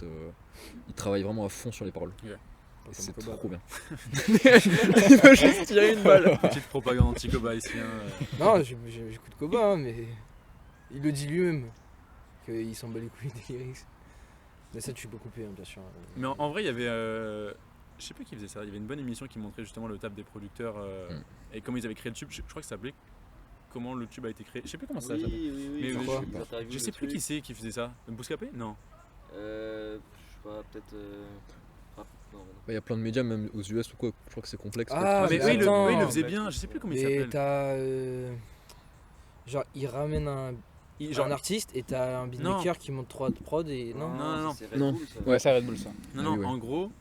Il travaille vraiment à fond sur les paroles. Yeah. Et c'est Comme Koba, trop bien. Il veut juste tirer une balle. Petite propagande anti-coba ici. Non, j'écoute Koba, hein, mais il le dit lui-même qu'il s'en bat les couilles des lyrics. Mais ça, tu peux couper, hein, bien sûr. Mais en vrai, il y avait. Je sais pas qui faisait ça. Il y avait une bonne émission qui montrait justement le taf des producteurs et comment ils avaient créé le tube. Je crois que ça s'appelait Comment le tube a été créé. Je sais plus comment ça s'appelle. Oui. Mais ils pourquoi interviewent Je sais le plus truc. qui c'est qui faisait ça. Bouscapé Non. Je sais pas, peut-être. Non, non. Il y a plein de médias, même aux US ou quoi, je crois que c'est complexe. Ah, mais mais eux, attends. il le faisait bien, je sais plus comment il Et s'appelle. t'as. Genre, il ramène un Genre, artiste et t'as un beatmaker qui monte 3 prod et. Non, non. C'est Red Non. Bull, ça. Ouais, c'est Red Bull ça. non, Ah oui, ouais. en gros,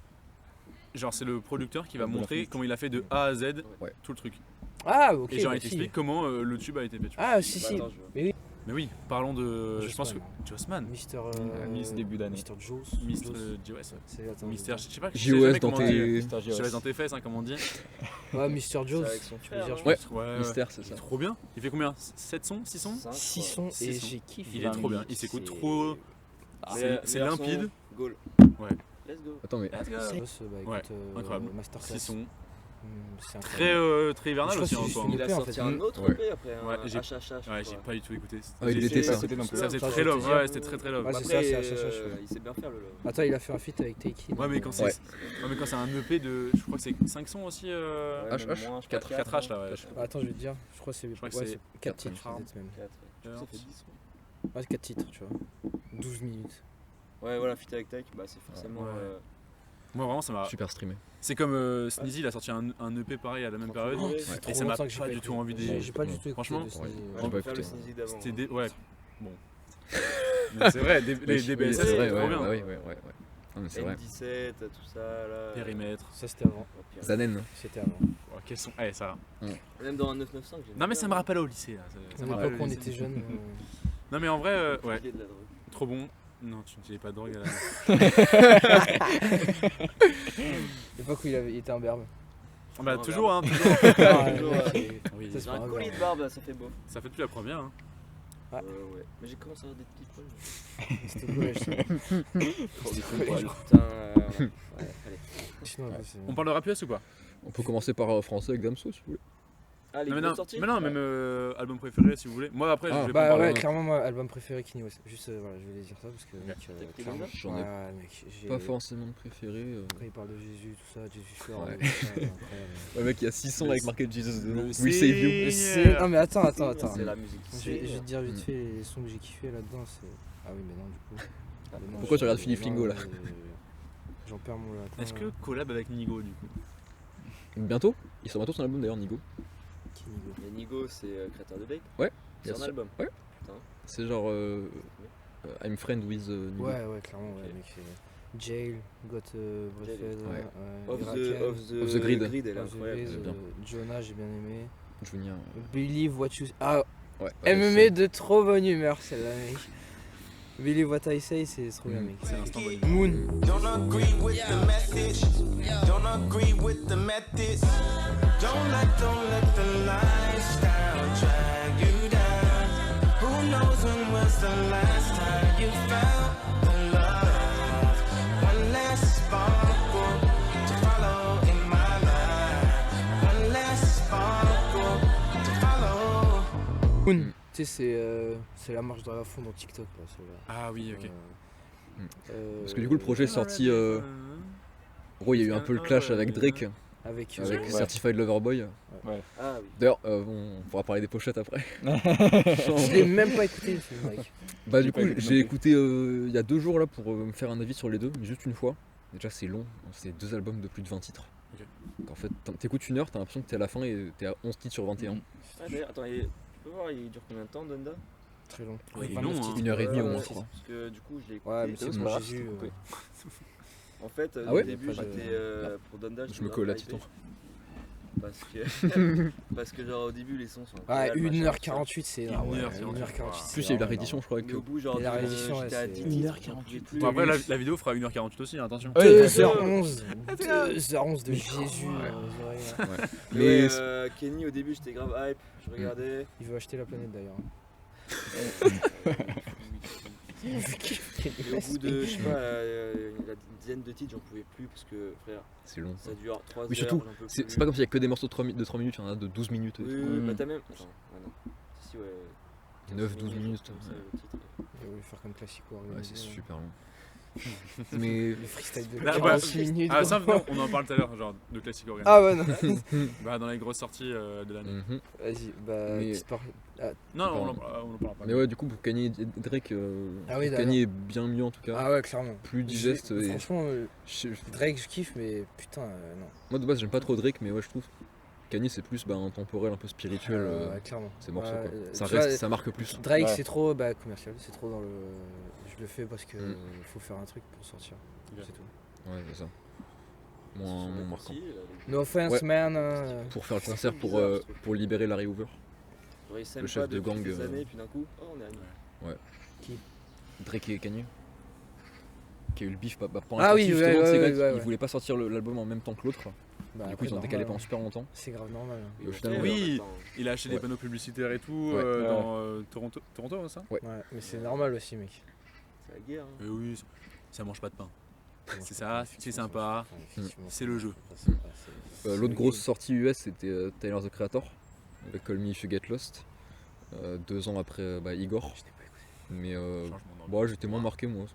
genre c'est le producteur qui va Red Bull montrer Artist. comment il a fait de A à Z Ouais. tout le truc. Ah, ok. Et genre bah il si. t'explique comment le tube a été fait. tu vois. Ah, si, Bah, si. attends, je vois. Mais oui. Mais oui, parlons de. Je pense que. Jossman. Jossman. Mister. Miss début d'année. Mister Joss. Mister Joss. JOS. C'est attends, Mister, je sais pas. JOS dans tes. Mister JOS dans tes fesses, hein, comme on dit. Ouais, Mister Joss. avec son tu peux frère, dire, je non Ouais. pense. Ouais, Mystère, c'est Il ça. est trop bien. Il fait combien 7 sons 6 sons 6 sons et 6 sons. j'ai kiffé. Il est trop bien. Il s'écoute trop. C'est Meilleur limpide. son, Goal. Ouais. Let's go. Attends, mais. Let's go. Joss, bah, écoute, Ouais, incroyable. Masterclass. 6 sons. C'est Très, incroyable. très hivernal Je crois aussi que en c'est soi. juste hein. Il a EP, en sorti fait. un autre Ouais. EP après, Ouais, un j'ai- HHH. Ouais, j'ai pas du tout écouté. Ah, il était ça. C'était non plus. Ça faisait Ça, très je love. vais te dire. Ouais, c'était très love. Ouais, c'est Après, ça, c'est HHH. il sait bien faire le love. Attends, il a fait un feat avec Takey. Ouais, mais quand c'est Ouais. ouais, mais quand c'est un EP de. Je crois que c'est 5 sons aussi. Ouais, H, même H, moins, je crois 4 quatre, H hein. là, ouais. Bah, attends, je vais te dire. Je crois que c'est crois que ouais, c'est 4 quatre, titres, peut-être même. Quatre, ouais. Ça fait 10 sons. Ouais, 4 titres, tu vois. 12 minutes. Ouais, voilà, feat avec Taïk, bah c'est forcément. Ouais. Moi vraiment ça m'a. Super streamé. C'est comme Sneezy, il a sorti un EP pareil à la même période. Ouais. Ouais. Et ça m'a pas du tout envie J'ai de. pas du tout écouté. Franchement, de Sneezy. Ouais, j'ai je pas préfère le écouté. Sneezy d'avant. C'était des. Ouais. Bon. Mais c'est vrai, les Oui, DBS, c'est vrai, trop ouais, bien. bah oui, ouais. Non, mais c'est vrai. M17, tout ça là. Périmètre. Ça, c'était avant. Oh, pire. Zanen. C'était avant. Oh, quels sont. Eh, ça. Même dans un 995. j'aimais Non mais bien, ça me rappelle au lycée là. Ça À me rappelle l'époque au où on lycée. était jeunes. Non mais en vrai, ouais, il y a de la drogue. trop bon. Non, tu n'avais pas de drogue à la. L'époque où il était un berbe. Ah bah Non, toujours, hein, toujours. Ah, ouais, toujours, mec, ouais. Oui, ça, c'est J'ai pas un grave. collier de barbe, ça fait beau. ça fait depuis la première. Hein. Ah. Ouais. Mais j'ai commencé à avoir des petits poils. C'était au collège, ça. Putain, ouais, allez. Sinon, après, c'est- On parle de rap US ou quoi? On peut commencer par français avec Damso si vous voulez. Ah, les Non, mais grosses non, sorties mais non, même album préféré si vous voulez. Moi après, Ah, je vais pas Bah en parler. ouais, clairement, moi, album préféré Kanye West. Juste, voilà, je voulais dire ça parce que, mec, écouté clairement. Donda J'en ai Ouais, mec, j'ai. pas forcément de préféré. Quand il parle de Jésus, tout ça, Jésus Fleur, Ouais. tout ça, incroyable. Ouais, mec, il y a 6 sons avec marqué Jesus dedans. Le We Save You. Seigneur. C'est- Non, mais attends. C'est la musique. Je vais te dire vite Mm. fait les sons que j'ai kiffé là-dedans. C'est. Ah oui, mais non, du coup. Mais non, Pourquoi tu je- regardes Philippe non, Lingo, là J'en perds mon latin. Est-ce que collab avec Nigo du coup? Bientôt. Il sort bientôt son album d'ailleurs, Nigo. Qui Nigo Mais Nigo, c'est créateur de Vape. Ouais, C'est bien un sûr. album. Ouais. Putain. C'est genre I'm friend with Nigo. Ouais, clairement, ouais, Ok. mec. Jail, Got Breathed, Ouais. Off Irakel, Of the Grid. elle est Of the incroyable. Grid, c'est bien. Jonah, j'ai bien aimé. Junior. Believe What You. Ah, Ouais. elle me met de trop bonne humeur celle-là, mec. Believe What I Say, c'est trop bien, mec. C'est l'instant bonne. Moon. Don't agree with the message. Don't agree with the methods. Don't let the lifestyle drag you down. Who knows when was the last time you felt the love? One less sparkle to follow in my life. One less sparkle to follow. Moon. Tu sais, c'est la marche dans la fond dans TikTok, là, celle-là. Ah oui, ok. Parce que du coup, le projet est sorti. Gros, il y a eu un peu le clash avec Drake, Avec, avec Ouais. Certified Lover Boy. Ah oui. D'ailleurs, on pourra parler des pochettes après. Je l'ai même pas écouté le film, mec. Bah, J'ai du pas coup, écouté non j'ai plus. écouté il y a 2 jours là pour me faire un avis sur les deux, mais juste une fois. Déjà, c'est long, c'est 2 albums de plus de 20 titres. Ok. Donc en fait, t'écoutes une heure, t'as l'impression que t'es à la fin et t'es à 11 titres sur 21. Ah, d'ailleurs, attends, tu peux voir, il dure combien de temps, Donda? Très long. Ouais, il est 29 long, titres. hein. 1h30 au moins, Ouais, je crois. Parce que du coup, je l'ai écouté. Ouais, mais c'est c'est bon, bon, Jésus. En fait, Ah au ouais début, Pas j'étais de- pour Donda. Je j'étais me grave colle à hypé. Titan. Parce que, parce que genre au début les sons sont Ouais, incroyables, machin, 1h48, c'est Une énorme. heure, Ouais, c'est 1h48. En plus, il y a eu la réédition, je crois, tout ça. avec. Mais au bout, genre, Et la réédition, j'étais ouais, à c'est 10 titres, 1h48. j'en pouvais plus. Bon, après la vidéo fera 1h48 aussi, hein, attention. Ouais, 2h11. 2h11 de Jésus. aux oreilles, là. Mais Mais Kenny au début j'étais grave hype, je regardais. Il veut acheter la planète d'ailleurs. Et au bout de, je sais pas, la dizaine de titres, j'en pouvais plus parce que frère, c'est long. ça dure 3 heures. Oui, surtout, j'en peux C'est plus. c'est pas comme s'il y a que des morceaux de 3 minutes, il y en a de 12 minutes. Oui, oui, bah t'as même. Attends, ouais, non. Si, ouais. 9-12 minutes. comme ça, le titre. Il voulu faire comme classico. Ouais, c'est super long. Mais Le freestyle de Là, 40 minutes. Ah, ça, non, on en parle tout à l'heure, genre de classique organ. Ah ouais, non. Bah, dans les grosses sorties de l'année. Mhm. Vas-y, bah, Mais- petite part- Ah, Non, Pardon. on en parlera pas. Mais ouais, du coup, pour Kanye et Drake, Ah oui, Kanye est bien mieux en tout cas. ah ouais, clairement. Plus digeste. Et... Franchement, je- Drake, je kiffe, mais putain, non. Moi de base, j'aime pas trop Drake, mais ouais, je trouve Kanye c'est plus intemporel, un peu spirituel. Ouais, clairement. Ces morceaux Ouais, quoi. Ça tu reste, vois, ça marque plus. Drake, Ouais. c'est trop commercial, c'est trop dans le. Je le fais parce que Mm. faut faire un truc pour sortir. Ok. C'est tout. Ouais, c'est ça. Moins marquant. No offense, Ouais. man. Pour faire le C'est concert, bizarre, ce truc. pour libérer Larry Hoover. Genre, ils s'aiment Le chef pas de depuis gang, des années, puis d'un coup, oh, on est amis. Drake et Kanye. Qui a eu le bif pendant Ah oui, justement, ouais, de ces ouais, gars ouais, ils ouais. voulaient pas sortir l'album en même temps que l'autre. Bah, Du coup, après, ils ont décalé normal, pendant hein. super longtemps. C'est grave normal. Et au Ok, final, Oui. attends. Il a acheté des Ouais. panneaux publicitaires et tout Ouais. dans Toronto, hein, ça Ouais, mais c'est normal aussi, mec. C'est la guerre. Hein. Oui, ça mange pas de pain. C'est ça, c'est sympa, c'est le jeu. L'autre grosse sortie US c'était Tyler the Creator avec Call Me If You Get Lost. 2 ans après Igor. Mais Changement d'ambiance. bon, j'étais moins marqué moi.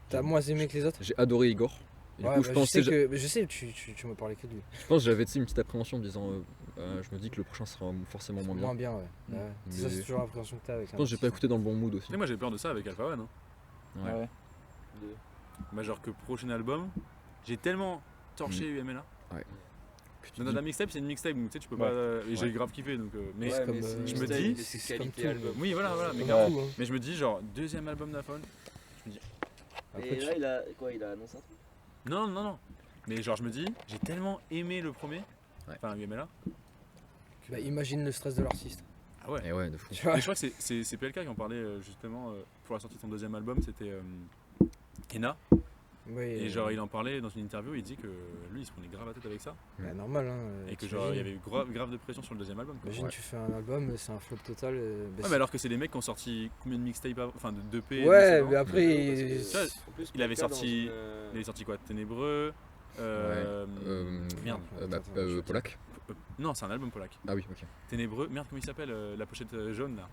T'as moins aimé que les autres? J'ai adoré Igor. Et du Ouais, coup, bah, je pensais, je sais, tu me parlais que de lui. je pense que j'avais une petite appréhension en me disant je me dis que le prochain sera forcément moins bien. Moins bien, ouais. Ouais. Mais- Ça, c'est toujours l'impression que t'as avec Je pense que j'ai pas écouté dans le bon mood aussi. Et moi j'ai peur de ça avec Alpha One. Hein. Ouais. Ouais. Bah, genre que prochain album, j'ai tellement torché UMLA. Que tu Dans dis- la mixtape, c'est une mixtape, donc tu sais, tu peux Ouais. pas. Et j'ai grave kiffé donc. Mais Ouais, comme, mais c'est je me mixtape, dis, mais c'est c'est comme qualité tout. album. oui, voilà, mais Comme grave. tout, hein. Mais je me dis, genre, deuxième album d'Alpha One. Après, Et tu- là, il a annoncé un truc. Non. Mais genre, je me dis, j'ai tellement aimé le premier, enfin UMLA. Bah, imagine le stress de l'artiste. Ah ouais. Et ouais, de fou. Tu vois? Et je crois que c'est PLK qui en parlait justement pour la sortie de son deuxième album, c'était Ena. Oui, Et genre, il en parlait dans une interview, il dit que lui, il se prenait grave la tête avec ça. bah, normal, hein. Et que t'imagines. genre, il y avait eu grave de pression sur le deuxième album. Quoi. Imagine, Ouais. tu fais un album, c'est un flop total. Bah, Ouais, mais alors que c'est des mecs qui ont sorti combien de mixtapes avant, enfin de 2P. ouais, de mais ça, après, Tu vois, En plus, il avait PLK dans sorti- une, il avait sorti quoi Ténébreux. Merde. Polak. Non, c'est un album polac. Ah oui, ok. Ténébreux. Merde, comment il s'appelle la pochette jaune là.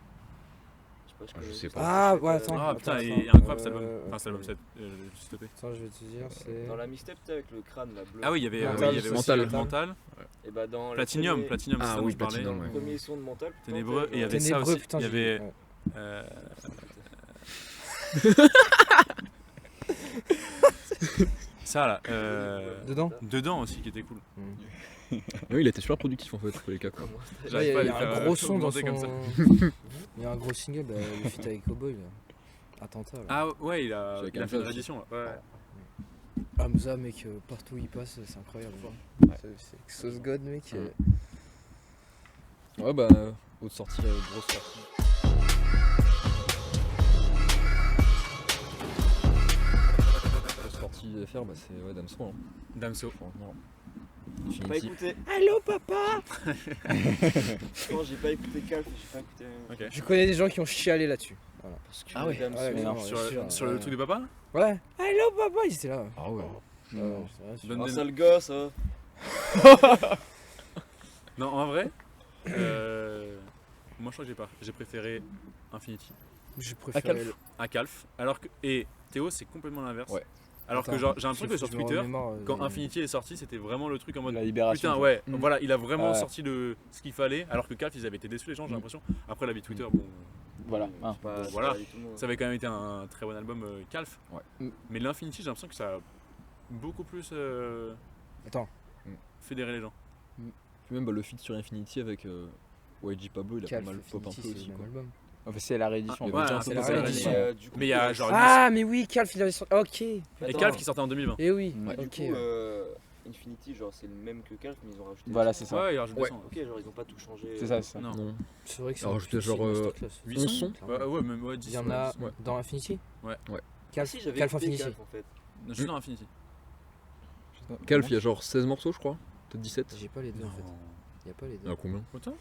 Je sais pas. Ah, ouais, attends. Ah putain, il est attends. incroyable cet album. Enfin, cet album, s'il te plaît. Attends, je vais te dire, c'est. Dans la mixtape, tu sais, avec le crâne, la bleue. Ah oui, il y avait, Mental, il y avait aussi Mental. Mental. Et bah, dans le Platinum, premier- Platinum, Ah c'est ça dont oui, je parlais. Platinum, Dans le ouais. premier son de Mental. putain, Ténébreux, et il y avait ça Ténébreux, aussi. putain, Il y j'ai- avait. ouais. euh, ça là. Dedans aussi qui était cool. Oui, il était super productif en fait, Polka quoi. Ouais, J'arrive il pas à y les a faire, un gros son dans augmenter son. comme ça. Il y a un gros single, bah, le feat avec Cowboy. là. Attentat. Là. Ah ouais, il a Avec fait Hamza une aussi. réédition. Là. Ouais. Hamza, mec, partout où il passe, c'est incroyable. Ouais. C'est Sauce God, mec. Ouais, bah, autre sortie, grosse sortie. Grosse sortie à faire, bah, c'est Damso. Hein. Damso. Franchement. J'ai pas écouté. Allô, papa. Non, j'ai pas écouté Calf, j'ai pas écouté. Ok. Je connais des gens qui ont chialé là-dessus. Voilà. Parce que Ah ouais. Damso, Ouais, mais non, bien Sur, sûr, sur le ouais. truc de papa Ouais. Allô, papa, ils étaient là. Ah ouais. Ouais, c'est vrai, Donne un des- sale gosse, hein. Non, en vrai, moi je crois que j'ai préféré Infinity Je préfère. à Calf. Alors que, et Théo, c'est complètement l'inverse. Ouais. Alors que genre, j'ai l'impression que sur Twitter, quand un Infinity est sorti, c'était vraiment le truc en mode. La libération. Putain, quoi. ouais, Mm. voilà, il a vraiment Ouais. sorti ce qu'il fallait. Alors que Calf, ils avaient été déçus, les gens, j'ai Mm. l'impression. Après la vie de Twitter, bon, Voilà. hein. C'est pas- Bon, c'est voilà. pas du tout, ça avait quand même été un très bon album, Calf. Ouais. Mm. Mais l'Infinity, j'ai l'impression que ça a beaucoup plus Attends. fédéré les gens. Puis même bah, le feat sur Infinity avec YG Pablo, il a pas mal pop un peu aussi. Quoi. Enfin, c'est la réédition. Ah, Ouais, déjà un c'est peu la pop, réédition. ouais. du coup, Mais il y a genre Ah, mais oui, Calf, il avait sorti. Ok. et attends, Calf qui sortait en 2020. Et oui. Ouais. Du Ok. coup, Infinity, genre, c'est le même que Calf, mais ils ont rajouté. Voilà, des c'est sons. ça. Ouais, il rajoute des Ouais. sons. Ok, genre, ils ont pas tout changé. C'est ça, c'est ça. Non. Non. C'est vrai que c'est Alors, un- j'étais c'est genre, une masterclass. 8 11 sons sons. Ouais, même ouais, 10 Il y en a Ouais. dans Infinity Ouais. Ouais. Calf, Si, j'avais Calf écouté Infinity. Calf, en fait. Juste dans Infinity. Calf, il y a genre 16 morceaux, je crois. Peut-être 17. J'ai pas les deux en fait. Il y a pas les Il y en a deux. combien Autant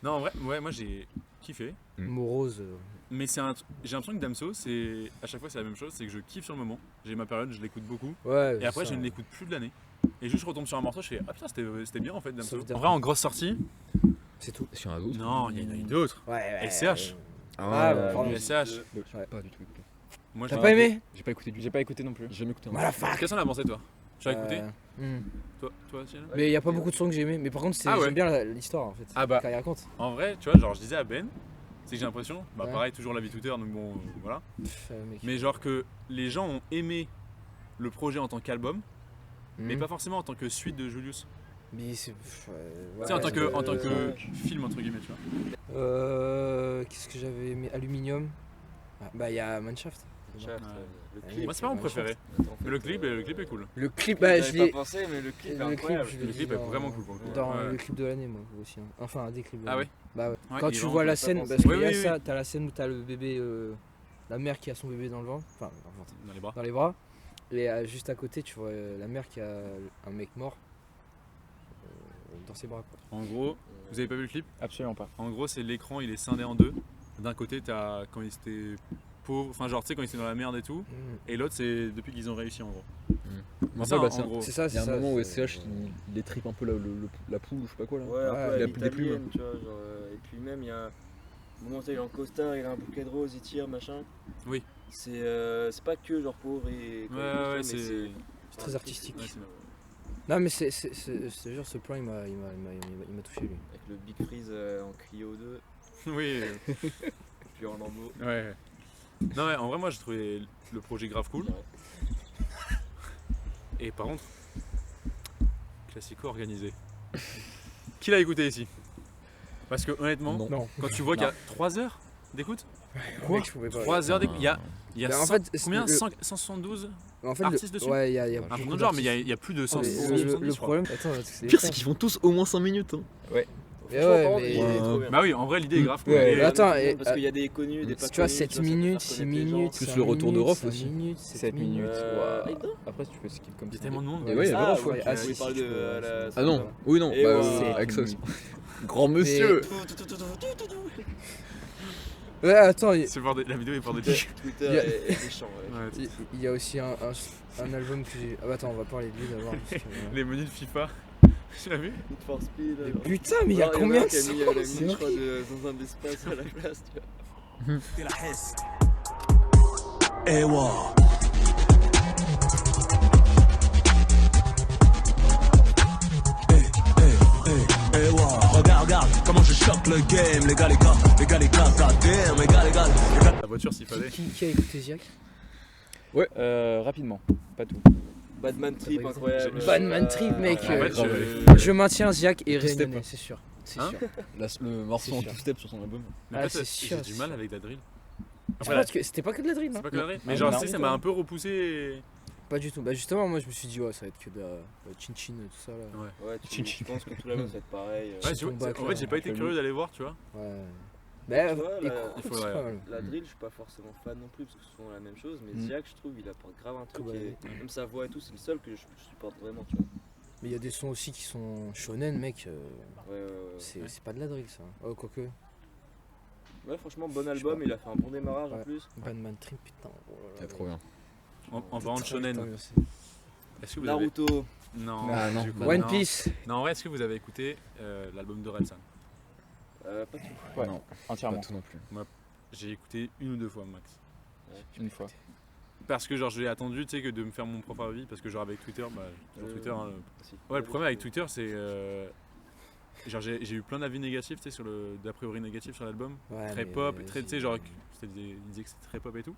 Non, en vrai, ouais, moi j'ai kiffé. Morose. Mais j'ai l'impression que Damso, c'est à chaque fois c'est la même chose, c'est que je kiffe sur le moment. J'ai ma période, je l'écoute beaucoup. Ouais. Et après, je ne l'écoute plus de l'année. Et juste je retombe sur un morceau, je fais ah putain, c'était bien en fait Damso. Sauvegarde. En vrai, en grosse sortie, C'est tout. Est-ce qu'il y en a d'autres non, il y en a eu d'autres. Ouais. SCH. Ah, ouais, pardon. Le SCH. Je sais pas du tout. Moi, T'as j'ai pas aimé? J'ai pas écouté du J'ai pas écouté non plus. J'ai jamais écouté. Voilà, fuck. Qu'est-ce qu'on a pensé, toi? Tu as écouté? Hmm. Toi, Ciel? Mais y a pas beaucoup de sons que j'ai aimé. Mais par contre, Ah ouais. j'aime bien l'histoire en fait. Ah bah. Quand il raconte. En vrai, tu vois, genre, je disais à Ben, c'est que j'ai l'impression, bah Ouais. pareil, toujours la vie Twitter, donc bon, voilà. Mec. Mais genre que les gens ont aimé le projet en tant qu'album, mais Hmm. pas forcément en tant que suite de Julius. Mais c'est. Tu sais, en tant que film, entre guillemets, tu vois. Qu'est-ce que j'avais aimé? Aluminium. Ah, bah, y a Manshaft. Shaft, Ouais. le Ouais. clip. Moi, c'est pas mon préféré. Attends, en Mais le fait, clip est cool. Le clip, bah, je J'avais l'ai. pas pensé, mais le clip est Le clip, incroyable. je l'ai Le dit clip est dans- vraiment cool pour le coup. Dans Ouais. le clip de l'année, moi aussi. Hein. Enfin, un des clips de Ah l'année. ouais? Bah ouais. Ouais, Quand il est tu vraiment vois la pas scène, pensé. parce qu'il Oui, y a oui, ça, t'as la scène où t'as le bébé, la mère qui a son bébé dans le ventre, enfin dans les bras. dans les bras, et juste à côté tu vois la mère qui a un mec mort dans ses bras. Quoi. En gros, vous avez pas vu le clip? Absolument pas. En gros, c'est l'écran, il est scindé en deux. D'un côté, t'as quand ils étaient pauvres, enfin, genre, tu sais, quand ils étaient dans la merde et tout. Et l'autre, c'est depuis qu'ils ont réussi, en gros. En Ça, fait, bah, en c'est gros. C'est ça, Il y c'est a un ça. moment où c'est- SCH il étripe un peu la poule ou je sais pas quoi là. Ouais, un peu à il a plus des l'italienne, plumes. tu vois, genre, et puis même il y a un moment où il est en costard, il a un bouquet de roses, il tire, machin. Oui. C'est pas que genre pauvre et Ouais, mais c'est. C'est très artistique. Ouais, c'est bien. Non mais c'est genre ce plan il m'a touché lui. avec le Big Freeze en Clio 2, Oui, puis en Lambo. ouais. Non, ouais, en vrai, moi, j'ai trouvé le projet grave cool. Et par contre, classico organisé. Qui l'a écouté ici? Parce que honnêtement, Non. Non. quand tu vois qu'il y a 3 heures d'écoute, Quoi? Je pouvais pas. 3 heures d'écoute, il y a Mais en 100 fait, combien? le- 172 En fait, artistes dessus? Ouais, il y a un beaucoup truc dans le genre, mais d'artistes. il y a plus de Mais 170, le je crois. problème, attends, c'est Le pire c'est qu'ils font tous au moins 5 minutes. Hein. Mais Franchement, ouais, par contre, mais- il est trop bien. Bah oui, en vrai, l'idée est grave cool. Ouais, Et- attends, parce qu'il y a des connus, des pas tu vois, connus, 7 ça peut minutes, faire 6 connaître les gens. minutes, Plus 5 le retour de minutes, Rof 5 aussi. minutes, 7 minutes. Aïda Après, tu peux skip comme Il y a ça. tellement de monde. Et ouais, il y a Ah, vraiment ouais, Ah, oui, si, il parle si, de tu peux, la- Ah non, oui non, Et bah, ouais. Axel aussi. Grand monsieur. Ouais, attends, C'est la vidéo est bordélique. Twitter Il y a- est méchant. Ouais. Ouais, il y a aussi un album que j'ai. Ah bah attends, on va parler de lui d'abord. parce que, Les menus de FIFA. Tu l'as vu? Need for Speed. Mais genre. putain, mais il y a Alors, en combien de qui a mis, sons? elle a mis, C'est je crois, dans un d'espace à la place, tu vois. Eh wow. Eh wow. Regarde comment je choque le game. Les gars, goddamn. Les gars. La voiture s'il fallait. Qui a écouté Ziak? Rapidement, pas tout. Badman Trip, T'as incroyable. Badman Trip, mec. En fait, Je maintiens Ziak et Two-step. Réunionnais, c'est sûr. C'est Hein sûr. Le morceau C'est en sûr. two-step sur son album. Mais Ah, après, c'est sûr, j'ai du c'est mal sûr. avec la drill. Je Après, là, pense que c'était pas que de la drill, c'est hein. pas que la drill. Mais Ah, genre, non. tu sais, ça m'a un peu repoussé. Pas du tout. Bah justement, moi je me suis dit, ouais, ça va être que de la chin-chin et tout ça là. Ouais, je pense que tout l'album ça va être pareil. Ouais, tu vois, Ton bac, en fait, j'ai pas été Chelou. curieux d'aller voir, tu vois. Ouais. Bah, Tu vois, là, écoute, il faudrait, c'est pas mal. La drill, je suis pas forcément fan non plus parce que c'est souvent la même chose, mais Mm. Ziak, je trouve, il apporte grave un truc. Ouais. Et même sa voix et tout, c'est le seul que je supporte vraiment, tu vois. Mais il y a des sons aussi qui sont shonen, mec. Ouais. C'est pas de la drill ça. Oh, quoique. Ouais, franchement, bon album, il a fait un bon démarrage en Ouais. plus. Batman Trip, putain. Oh là là. C'est trop bien. En parlant de Putain, shonen, merci. est-ce que vous avez. Naruto. Non, Ah, non. du coup, One non. Piece. Non, en vrai, est-ce que vous avez écouté l'album de Relsan? Pas tout. Ouais, Non, entièrement. pas tout non plus. J'ai écouté 1 ou 2 fois max. Une fois. Parce que genre j'ai attendu tu sais que de me faire mon propre avis parce que genre avec Twitter bah toujours Twitter hein, Si. ouais le problème avec Twitter c'est genre j'ai eu plein d'avis négatifs tu sais sur le d'a priori négatifs sur l'album Ouais, très mais pop très tu sais vas-y. genre ils disaient que c'était très pop et tout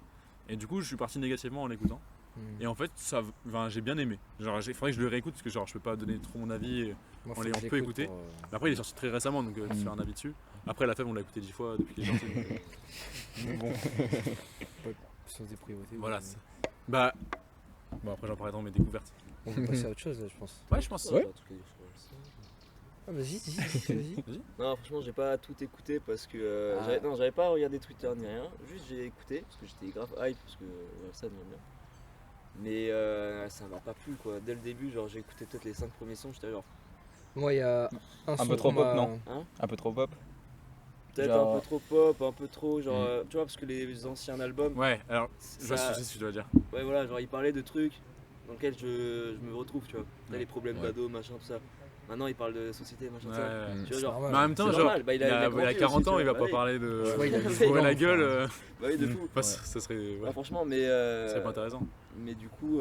et du coup je suis parti négativement en l'écoutant Hmm. et en fait ça enfin, j'ai bien aimé genre il faudrait que je le réécoute parce que genre je peux pas donner trop mon avis et- Moi, on faut les- que on je peut l'écoute écouter. pour, après il est sorti très récemment donc tu fais un avis dessus après la femme on l'a écouté 10 fois depuis qu'il est sorti donc, bon sans des priorités. voilà mais- c'est- bah bon après j'en parlerai dans mes découvertes On va passer à autre chose là, je pense. ouais je pense Ouais. Ah, vas-y. Non, franchement, j'ai pas tout écouté parce que Ah. j'avais pas regardé Twitter ni rien. Juste, j'ai écouté parce que j'étais grave hype parce que ça me bien. Mais ça m'a pas plu quoi. Dès le début, genre j'ai écouté peut-être les 5 premiers sons, j'étais genre Moi, il y a un son peu trop qui pop, m'a- non Un peu trop pop. peut-être Genre- un peu trop pop, un peu trop genre tu vois parce que les anciens albums, ouais alors je vois ça- ce que tu dois dire ouais voilà, genre ils parlaient de trucs dans lesquels je me retrouve, tu vois. T'as Ouais. les problèmes Ouais. d'ado, machin, tout ça. Maintenant, il parle de société, machin, Ouais, ça. ouais. Tu vois, C'est genre. normal. Mais en même temps, C'est genre, normal, bah, il a grandi 40 aussi, ans, tu il va vois. pas Bah parler de Ouais, il a se se bourrer la ans, gueule. Bah oui, de fou. Enfin, ça serait. Ouais. Ah, franchement, mais. Ça serait pas intéressant. Mais du coup,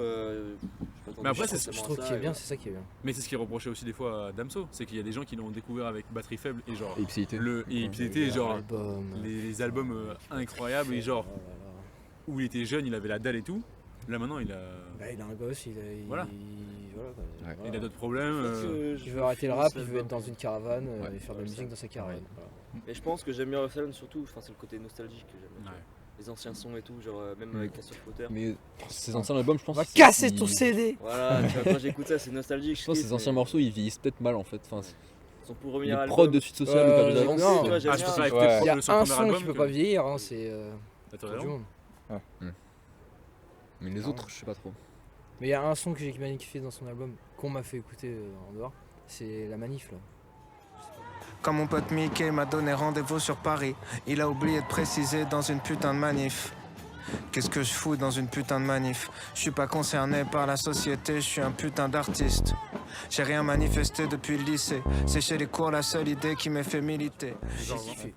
Mais après, c'est- Je trouve qu'il est bien, c'est ça qui est bien. Mais c'est ce qu'il reprochait aussi des fois à Damso, c'est qu'il y a des gens qui l'ont découvert avec batterie faible et genre. Et Ipséité. Et Ipséité, genre. L'album. Les albums incroyables et genre. Oh là là. Où il était jeune, il avait la dalle et tout. Là maintenant, il a. Bah, il a un gosse, Voilà. voilà, quoi. Ouais. Il a d'autres problèmes. Il veut arrêter le rap, il veut être dans une caravane et faire de la Ouais, musique ça. dans sa caravane. Mais je pense que j'aime bien Russell surtout, enfin, c'est le côté nostalgique que j'aime. bien. Ouais. Les anciens sons et tout, genre même avec Castle Potter. Mais ses anciens albums, je pense. On va c'est- casser ils- ton CD. Voilà, tu vois, quand j'écoute ça, c'est nostalgique. Je pense que ces anciens morceaux, ils vieillissent peut-être mal en fait. Enfin, Son tout les premier album. prods de Suite Sociale ou Perdu non, d'avance. non. Tu vois, j'aime Ah, je bien. préfère Ouais. écouter Il y a son un premier son album qui peut que- pas vieillir, hein, c'est T'as Tour raison. du monde. Mais les autres, je sais pas trop. Mais il y a un son que j'ai magnifié dans son album, qu'on m'a fait écouter en dehors, c'est La Manif là. Quand mon pote Mickey m'a donné rendez-vous sur Paris, il a oublié de préciser dans une putain de manif. Qu'est-ce que je fous dans une putain de manif? Je suis pas concerné par la société, je suis un putain d'artiste. J'ai rien manifesté depuis le lycée, c'est chez les cours la seule idée qui m'ait fait militer. J'ai Genre, kiffé.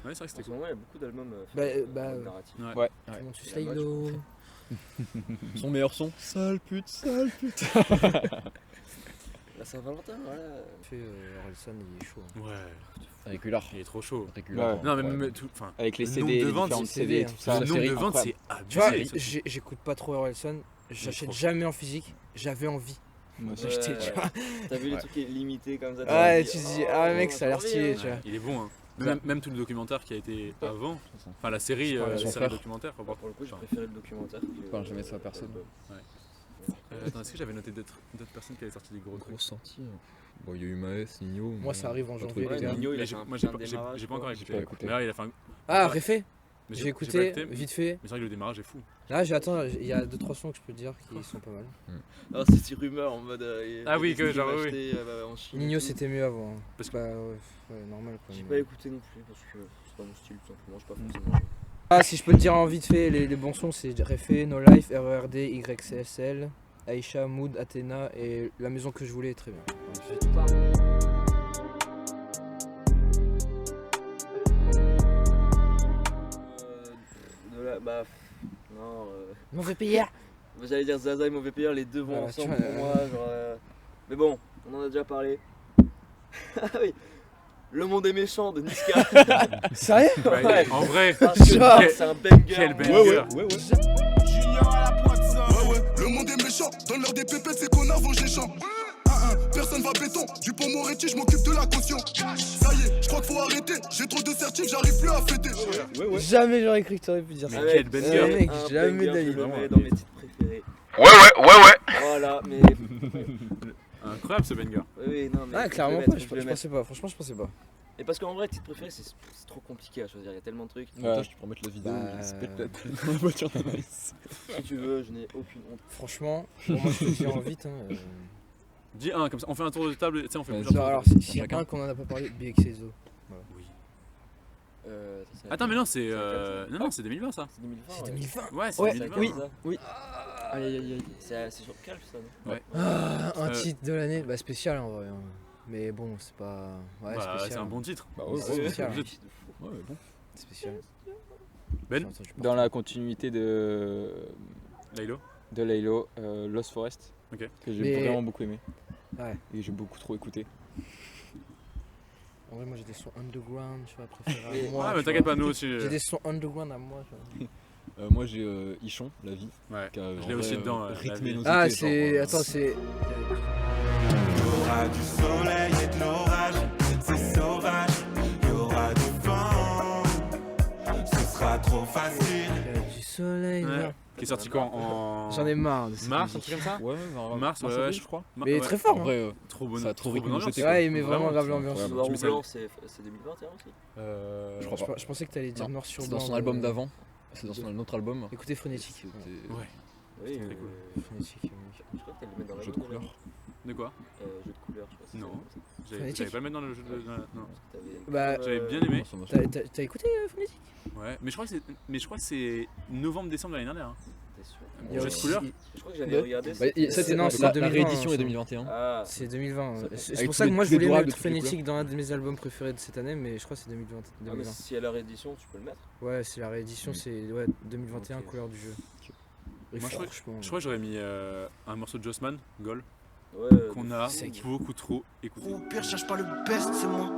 Ouais, c'est vrai que En c'était ce cool. moment, il y a beaucoup d'albums Bah, narratifs. Ouais. Ouais. Comment tu Il y a un Slaylo. Son meilleur son. Sale pute. La Saint-Valentin, voilà. Fait Orelsan, il est chaud. Hein. Ouais, Régular. il est trop chaud. Régular. Non, mais tout. Enfin, Avec les le CD, nombre de les ventes, différentes c'est CD et CD, tout ça. le la nombre série de ventes, incroyable. c'est Tu vois, abusé. j'écoute pas trop Orelsan, j'achète trop. jamais en physique, j'avais envie Moi aussi. d'acheter, tu vois. T'as vu les trucs limités comme ça? Ouais, tu te dis, ah mec, ça a l'air j'ai stylé, envie, tu vois. Il est bon, hein. Même tout le documentaire qui a été avant, enfin la série, Je parle à son série frère. documentaire. Pour le coup, j'ai préféré le documentaire. Je parle jamais de ça à personne. Attends, est-ce que j'avais noté d'autres personnes qui avaient sorti des gros trucs? Grosse sortie. Bon, il y a eu Maes, Nino. Moi, ça arrive en pas janvier, trop les écouté. gars. Nino, il Mais a fait un moi, putain de démarrage, j'ai pas encore quoi. écouté. J'ai pas écouté. Mais là, il a fait un. Ah, Réfé Mais J'ai pas écouté, écouté, mais vite fait. c'est vrai que le démarrage est fou. Là, j'attends, il y a 2-3 sons que je peux te dire qui sont pas mal. Ah, c'est ces rumeurs en mode. Ah oui, que genre, oui. acheté en Chine. et Nino, tout. c'était mieux avant. Parce que- Bah, ouais, normal quoi. J'ai mais- pas écouté non plus parce que c'est pas mon style, tout simplement. Je suis pas forcément. Ah, si je peux te dire en vite fait, les bons sons, c'est Réfé, No Life, RERD, YCSL, Aïcha, Mood, Athéna et La Maison que je voulais est très bien. Bah. Non. Mauvais payeur. J'allais dire Zaza et Mauvais Payeur, les deux vont Voilà, ensemble tu vois, pour moi. Genre, mais bon, on en a déjà parlé. Ah oui, Le Monde est méchant de Niska. Sérieux? Ouais. En vrai, Parce que Quel- c'est un banger. quel moi. banger. Junior à la pointe, ça. Ouais, le monde est méchant. Donne-leur des pépettes, ces connards vont géchant. Personne va béton. Du pont Moretti, je m'occupe de la caution. Ça y est, je crois qu'il faut arrêter. J'ai trop de certifs, j'arrive plus à fêter. Jamais j'aurais cru que t'aurais pu dire Mais ça. quel banger. mec, un jamais banger, d'avis. je le mets Vraiment. dans mes titres préférés. Ouais. Voilà, mais. Incroyable ce banger. Oui, non, mais. Ah, faut clairement le pas, mettre, faut le je mettre. pensais pas, franchement, je pensais pas. Et parce qu'en vrai, titre préféré, c'est trop compliqué à choisir. Il y a tellement de trucs. Montage, tu pourras mettre la vidéo, Bah, il se pète la tête dans la voiture d'analyse. Si tu veux, je n'ai aucune honte. Franchement, bon, moi je peux te dire en vite. Hein, Dis un, comme ça, on fait un tour de table, tu sais, on fait Vas-y. plusieurs genre, tours. alors, s'il y a Chacun. un qu'on en a pas parlé, BXSO. Oui. Ça, Attends, mais non, c'est. C'est Non, c'est 2020 ça. C'est 2020. C'est ouais. 2020. Ouais, c'est Ouais, 2020. oui. Ça. Oui. Aïe aïe aïe aïe. C'est sur Calf ça, non? Ah, un Euh, titre de l'année, bah spécial en vrai. Hein. Mais bon, c'est pas. Ouais, Bah, spécial. c'est un bon titre. Bah ouais, ouais, spécial. ouais, Ouais. ouais, bon. Spécial. Ben J'ai entendu Dans la continuité de Laylo. Laylo, Lost Forest, Ok. que j'ai Mais- vraiment beaucoup aimé. Ouais. Et j'ai beaucoup trop écouté. En vrai, moi j'ai des sons underground, tu vois, préférés Mais- à moi. Ouais, mais tu t'inquiète vois. pas, nous aussi. J'ai des sons underground à moi. Tu vois. Moi j'ai Ichon, La Vie. Ouais. Qui a, Je en l'ai aussi vrai, dedans, La rythmé Vie. nos Ah, étés, c'est. genre, Attends, c'est. Il y aura du soleil et de l'orage, c'est sauvage. Il y aura du vent, ce sera trop facile. Il y a du soleil. Ouais. là. Qui est sorti quand en. J'en ai marre de cette Mars, un musique. truc comme ça Ouais, vers Mars, ouais, avril, je je crois. Mais Ouais. très fort. En Hein. vrai, Trop bonne. Ça a trop bonne rythmé nos ambiance. étés, Ouais, mais Vraiment, vraiment grave c'est l'ambiance. incroyable. Noir Tu ou mets ça- blanc, c'est 2021 aussi. je crois pas. Je pensais que t'allais dire Non, noir sur C'est blanc. dans son album d'avant. C'est dans son autre album. Écoutez Phonétique. C'était Ouais. Oui, très cool. Phonétique. Je crois que t'allais le mettre dans un la jeu de bonne, couleurs. De quoi Jeu de couleurs, je crois. que c'est Non. ça. J'avais Phonétique. pas le mettre dans le jeu de. Non. Parce que t'avais- Bah, J'avais bien aimé. T'as écouté Phonétique? Ouais. Mais je crois que c'est novembre-décembre de l'année dernière. hein. T'es sûr? Il y a Cette aussi- couleur Je crois que j'avais regardé. Bah, c'était- ça, c'est non, c'est la 2020, réédition est ça. 2021. Ah, C'est 2020. C'est Avec pour tous ça que les- moi tous je les voulais droits de mettre toutes les couleurs. Phonétique dans un de mes albums préférés de cette année, mais je crois que c'est 2020. ah, mais 2020. si elle a réédition, tu peux le mettre. Ouais, c'est la réédition, c'est 2021, Ok. couleur du jeu. Et Moi, je franchement, crois que j'aurais mis un morceau de Jossman, Goal, Ouais, qu'on de a fou. beaucoup trop écouté. Au pire, cherche pas le best, c'est moi.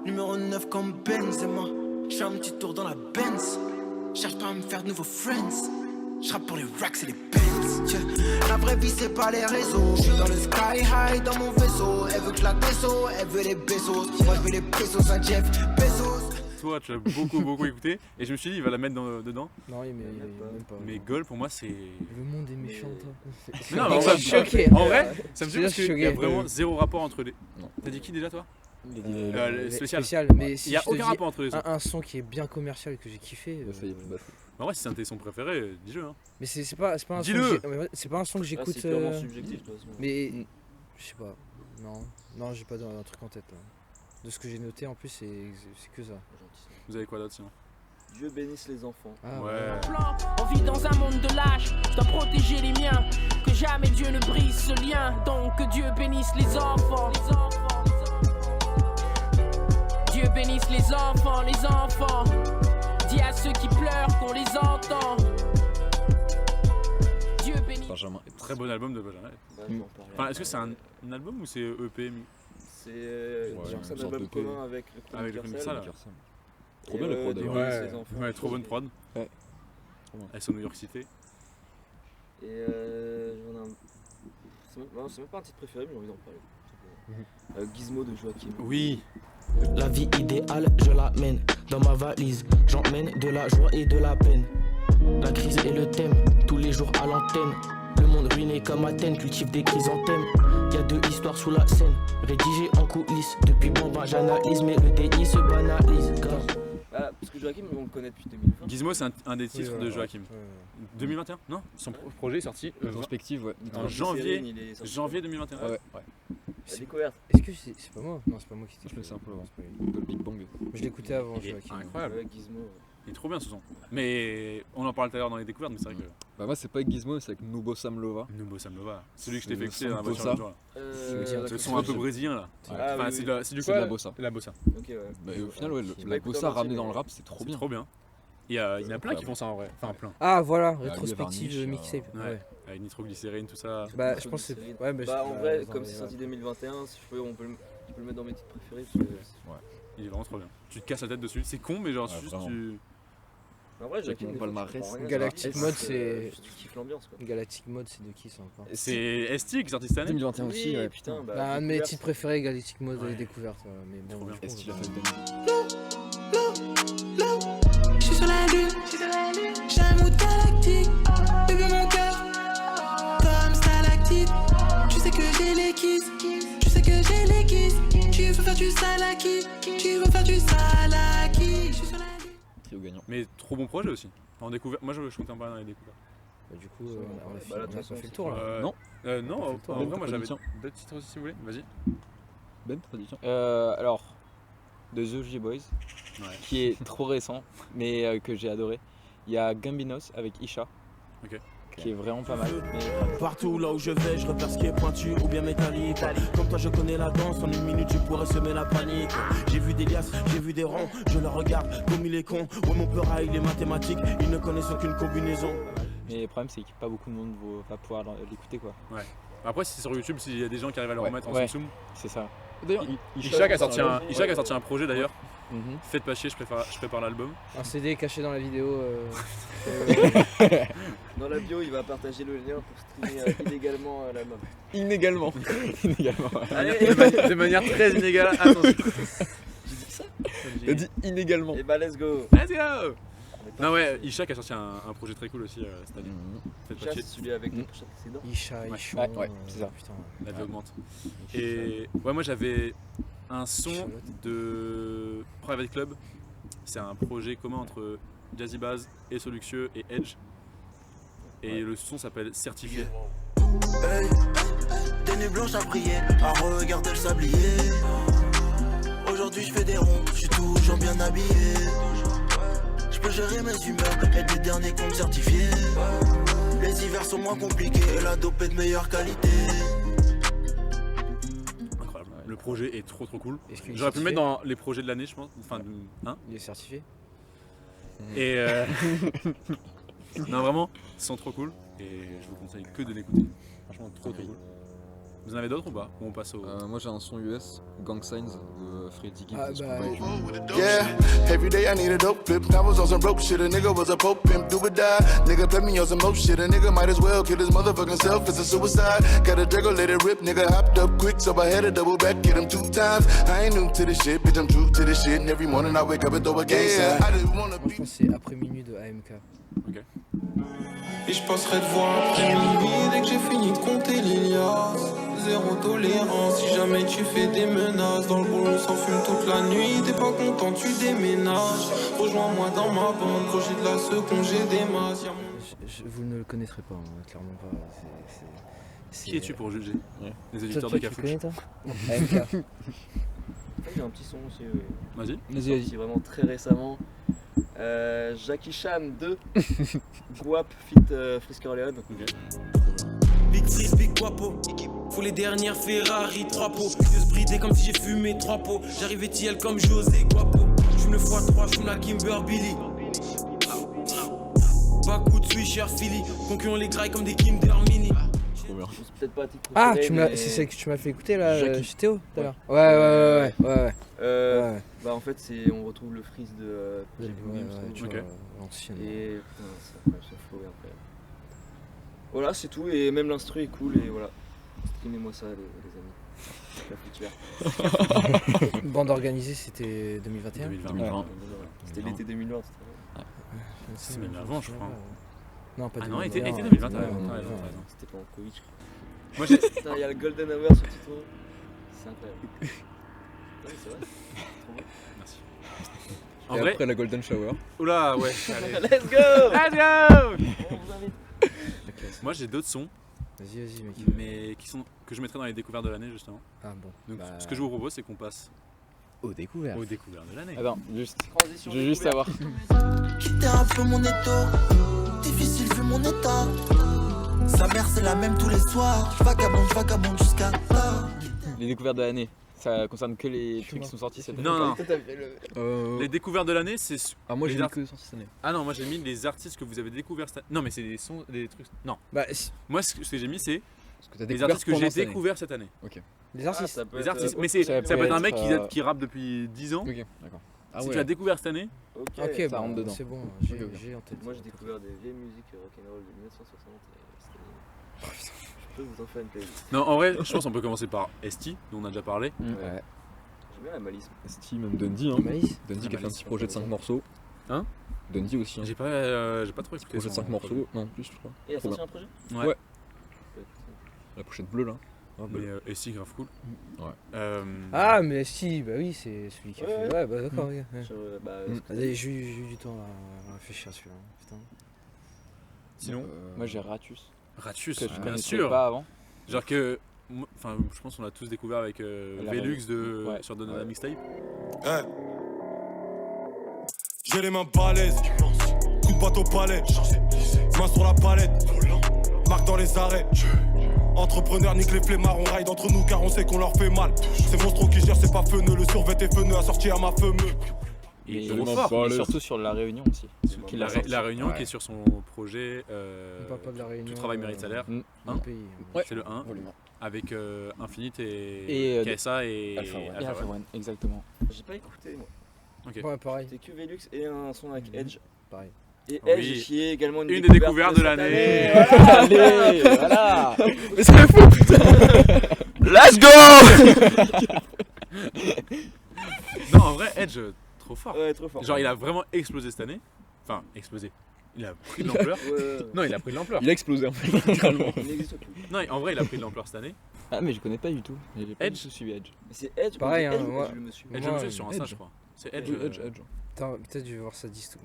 Numéro 9 comme Benzema. J'fais un petit tour dans la Benz. Cherche pas à me faire de nouveaux friends. J'rappe pour les racks et les pens. Yeah. La vraie vie, c'est pas les réseaux. J'suis dans le sky high, dans mon vaisseau. Elle veut que je la déso, elle veut les pesos. Moi, je veux les pesos à Jeff Bezos. Toi, tu l'as beaucoup écouté, et je me suis dit, il va la mettre dedans. non, il Même pas. même pas. Mais Goal, pour moi, c'est. Le monde est méchant, toi. Mais non, mais en Je vrai, suis choqué. En vrai, ça me Je fait parce suis qu'il y a choqué. vraiment zéro rapport entre les. Non. T'as dit qui déjà, toi Le Spécial. mais Il si n'y a je te aucun dis rapport entre les deux. un son qui est bien commercial que j'ai kiffé. Ça y est, plus bas. En vrai, si c'est un de tes sons préférés, dis-le. Hein. Mais c'est pas un son Dis-le. que c'est pas un son que Ah, j'écoute. c'est purement subjectif, de toute façon. Mais je sais pas. Non, j'ai pas un truc en tête. Là. De ce que j'ai noté en plus, c'est que ça. Gentil, ça. Vous avez quoi d'autre sinon Dieu bénisse les enfants. Ah, Ouais. On vit dans un monde de lâches, je dois protéger les miens. Que jamais Dieu ne brise ce lien. Donc que Dieu bénisse les enfants. Dieu bénisse les enfants, les enfants. Dis à ceux qui pleurent qu'on les entend. Dieu bénisse. Benjamin. Très bon album de Benjamin. Bah, je vais en parler Enfin, est-ce que après. c'est un album ou c'est EP C'est Ouais, genre c'est un une sorte album de commun avec le Avec le Universal. Universal, Et, Trop bien le prod. Dieu d'ailleurs. bénisse les enfants. Ouais, trop bonne prod. Ouais. Elles sont New York City. Et j'en ai un. C'est même pas un titre préféré, mais j'ai envie d'en parler. tout simplement. Gizmo de Joachim. Oui. La vie idéale, je la mène dans ma valise. J'emmène de la joie et de la peine. La crise est le thème, tous les jours à l'antenne. Le monde ruiné comme Athènes, cultive des chrysanthèmes. Y'a deux histoires sous la scène, rédigées en coulisses. Depuis bon ben j'analyse, mais le déni se banalise. Ah, parce que Joachim, on le connaît depuis 2020. Gizmo, c'est un des titres voilà, de Joachim. 2021 Non, son projet est sorti Prospective, ouais. en janvier 2021. Ah ouais. La découverte. Est-ce que c'est pas moi? Non, c'est pas moi qui t'ai Je le sais un peu avant. C'est pas lui. Le Big Bang. Je l'écoutais avant, Il est Joachim. incroyable. Ouais, Gizmo. Il est trop bien ce son. Mais on en parle tout à l'heure dans les découvertes, mais c'est vrai que. Bah, moi, c'est pas avec Gizmo, c'est avec Nubo Samlova. Nubo Samlova. Celui que je t'ai C'est fait écouter dans la Sambo voiture ça. l'autre jour, là. Ce son un peu brésilien là. Ah, Enfin, oui, c'est oui. du C'est quoi de la bossa. La bossa. Ok, ouais. Bah, et au final, ouais, J'ai pas la écouté bossa en entier, ramenée dans mais- le rap, c'est trop C'est bien. trop bien. Il y en a plein qui font ça en vrai. Enfin, plein. Ah voilà, Ah, rétrospective Varnish, mixtape. Ouais. Ouais. Avec nitroglycérine, tout ça. Bah je pense que c'est. Nitroglycérine. Ouais, mais Bah je- en vrai, dans comme les- c'est sorti 2021, si je peux, je peux le mettre dans mes titres préférés. Parce que... Il est vraiment trop bien. Tu te casses la tête dessus. C'est con, mais genre, Ouais, juste vraiment. tu. En vrai, Avec Joachim, mon des fois, palmarès. je comprends rien, Galactic ça. Mode, Juste, c'est- juste, tu kiffes l'ambiance quoi. Galactic Mode, c'est de qui ça encore? C'est ST qui est sorti cette année. 2021 aussi, Oui, ouais, putain. Bah, un de mes découverte. titres préférés, Galactic Mode, Ouais. découverte. Mais bon, Trop bien. je trouve, Est-ce qu'il a bah, fait le J'suis sur la lune, j'ai un mood galactique. Bébé mon cœur, comme stalactite. Tu sais que j'ai les kisses, tu sais que j'ai les kisses. Tu veux faire du salaki, tu veux faire du salaki. J'suis sur la lune. trio gagnant. Mais trop bon projet aussi. En découverte. Moi, je comptais en parler dans les découvertes. bah, du coup, on a Bah, fait, là, de on a toute façon, pas fait le c'est tour là. Non. Non, Pas fait le tour. en vrai, moi j'avais Tiens. d'autres titres aussi si vous voulez. Vas-y. Ben, t'as dit tiens. Alors, de The OG Boys, Ouais. qui est trop récent, mais que j'ai adoré. Il y a Gambinos avec Isha, Ok. qui est vraiment pas mal. Mais Partout là où je vais, je repère ce qui est pointu ou bien métallique. Comme toi, je connais la danse, en une minute, tu pourrais semer la panique. J'ai vu des liasses, j'ai vu des ronds, je le regarde comme il est con. Ouais, mon peur il est mathématique, ils ne connaissent aucune combinaison. Mais le problème, c'est que pas beaucoup de monde va pouvoir l'écouter, quoi. Après, si c'est sur YouTube, s'il y a des gens qui arrivent à le Ouais. remettre en Ouais. Samsung. C'est ça. D'ailleurs, Ishak a sorti un projet d'ailleurs. Mhm. Faites pas chier, je prépare l'album. Un CD caché dans la vidéo. Dans la bio, il va partager le lien pour streamer illégalement l'album. Inégalement. Inégalement, ouais. De manière très inégale. Attention. Il a dit inégalement. Et bah, let's go. Let's go. Non ouais, Ishak a sorti un projet très cool aussi cette année. Faites pas Isha, chier. c'est celui avec le prochain précédent. Isha, Ouais. Ichon. Ouais, c'est ça. Putain. La vie augmente. Et ouais, moi j'avais un son Charlotte. de Private Club. C'est un projet commun entre Jazzy Bass et Soluxieux et Edge. Et le son s'appelle Certifié. Hey, des nuits blanches à prier, à regarder le sablier. Aujourd'hui je fais des ronds, je suis toujours bien habillé. Je peux gérer mes humeurs, être le dernier compte certifié. Les hivers sont moins compliqués et la dope est de meilleure qualité. Incroyable. Le projet est trop cool. Est-ce qu'il est J'aurais pu le certifié mettre dans les projets de l'année, je pense. Enfin, hein. Il est certifié. Et non, vraiment, ils sont trop cool. Et je vous conseille que de l'écouter. Franchement, trop cool. Vous en avez d'autres ou pas? Ou on passe au. Moi j'ai un son US, Gang Signs de Freddie Gibbs. Ah bah. Yeah, every day I need a dope flip. I was on some broke shit, a nigga was a pope pimp, do or die. Nigga play me on some more shit, a nigga might as well kill his motherfucking self, it's a suicide. Got a Draco, let it rip, nigga hopped up quick, so I had to double back, hit him 2 times. I ain't new to this shit, bitch, I'm true to this shit, and every morning I wake up and throw a gang sign. I just wanna be. Franchement, c'est Après minuit de AMK. Ok. Et je passerai te voir après minuit dès que j'ai fini de compter les liasses. Zéro tolérance si jamais tu fais des menaces. Dans le boulot on s'en fume toute la nuit. T'es pas content tu déménages. Rejoins-moi dans ma bande. Projet de la seconde j'ai des masses. Vous ne le connaîtrez pas, hein, clairement pas. Qui es-tu pour juger les Toi, éditeurs toi, de tu le Cafouche? connais toi AMK. J'ai un petit son aussi. Vas-y. Sorti vraiment très récemment. Jackie Chan 2. Guap fit Frisker Leon. Big Freeze, Big Guapo. Faut les dernières Ferrari, 3 pots. Yeux bridés comme si j'ai fumé 3 pots. J'arrivais TL comme José Guapo. J'fume le x3, j'fume la Kimber Billy. Pas coup de Swisher Philly. Concurrents les grailles comme des Kinder Mini. Peut-être pas tes Ah, préférés, c'est celle que tu m'as fait écouter là, Jackie. chez Théo tout à l'heure. Ouais. Ouais. Bah en fait on retrouve le freeze de Jeff Williams, tu Ok. vois, l'ancienne. et putain, c'est incroyable, son flow est incroyable. Voilà, c'est tout, et même l'instru est cool, et voilà. Streamez-moi ça les amis. La future. Bande organisée, c'était 2021. 2020. C'était l'été 2020. C'est même avant, je crois. Non, pas Ah non, 2021. été 2021. Ouais, Ouais, ouais, t'as ouais. raison. C'était pas en Covid, je crois. Moi j'ai. Putain, il y a le Golden Hour sur Tito. C'est incroyable. Ouais, c'est vrai. Trop bon. Merci. Et En vrai. après la Golden Shower. Oula, ouais. Allez. Let's go! Let's go! On vous invite. Moi j'ai d'autres sons, Vas-y, mec. mais que je mettrai dans les découvertes de l'année justement. Ah bon. Donc Bah, ce que je vous propose, c'est qu'on passe aux découvertes. aux découvertes de l'année. Attends, juste. Transition Je veux juste savoir. Quitter un peu mon étau, difficile vu mon état. Sa mère c'est la même tous les soirs. Vagabonde jusqu'à tard. Les découvertes de l'année, ça concerne que les trucs qui sont sortis cette année. Non. Toi, t'as fait le- Les découvertes de l'année, c'est. Ah moi les j'ai mis art- que sorti cette année. Ah non, moi j'ai mis les artistes que vous avez découverts cette année. Non, mais c'est des sons, des trucs. Non. Bah, Moi ce que j'ai mis, c'est Parce que t'as les découvert artistes que j'ai pendant cette année. découverts cette année. les Ah, artistes. ça peut Les être, artistes. ok. Mais ça peut être un mec être, qui rappe depuis 10 ans. Ok, d'accord. Ah Si ouais. tu l'as découvert cette année, Ok, Ok, ça bah, rentre dedans. c'est bon, Ok, ok. j'ai en tête. Moi j'ai découvert des vieilles musiques rock'n'roll de 1960 et c'était. Je peux vous en faire une playlist. non, en vrai, je pense qu'on peut commencer par Esti, dont on a déjà parlé. Ouais. J'aime bien la malice. Steve, même Dundee, hein. Malice. Dundee qui a fait un petit projet de 5 morceaux. Hein Dundee aussi. Hein. J'ai pas trop écouté. Projet de son 5 morceaux. Non, plus je crois. Et il a Trop sorti un projet? Ouais. La pochette bleue là. Ah, Mais bleu. Esti, grave cool. Ouais. Ah, mais si, bah oui, c'est celui qui a Ouais, fait. Ouais, bah d'accord, ouais. Bah, Allez, j'ai eu du temps à réfléchir à celui-là. Putain. Sinon, Moi j'ai Ratus. Ratus, Que je bien connaissais sûr. pas avant. Genre que. Enfin, je pense qu'on l'a tous découvert avec La Velux Ouais. sur Donada Mixtape. Hey. J'ai les mains balèzes, coup de bateau palais, main sur la palette, marque dans les arrêts. Entrepreneur nique les flemmards, on ride entre nous car on sait qu'on leur fait mal. C'est Monstro qui gère, c'est pas feneux, le survêt est feneux, assorti à ma femme. Et Et trop fort. mais surtout sur La Réunion aussi. Qui l'a sorti. La Réunion Ouais. qui est sur son projet On parle pas de la Réunion. Tout travail mérite salaire. Mm. Hein Le pays. Ouais. C'est le 1 Volume avec Infinite Et, KSA et Alpha One. Et Alpha One, exactement. j'ai pas écouté moi. Ok. Ouais, pareil. C'était que Velux et un son avec Edge. Pareil. Et Oui. Edge qui est également Une des découvertes de cette l'année. année. Voilà. Allez, voilà. Mais c'est fou, putain. Let's go. Non, en vrai, Edge, trop fort. Ouais, trop fort. Genre, il a vraiment explosé cette année. Enfin, explosé. Il a pris de l'ampleur. Ouais. Non, il a pris de l'ampleur. Il a explosé en fait, littéralement. Il n'existe plus. Non, en vrai, il a pris de l'ampleur cette année. Ah mais je connais pas du tout. J'ai pas Edge. du tout suivi Edge. Mais c'est Edge. Pareil, on dit hein, Edge ou moi- Edge, le monsieur. Edge, Moi, le monsieur sur Insta, Edge. je crois. C'est Edge. Edge. Attends, peut-être je vais voir sa disque.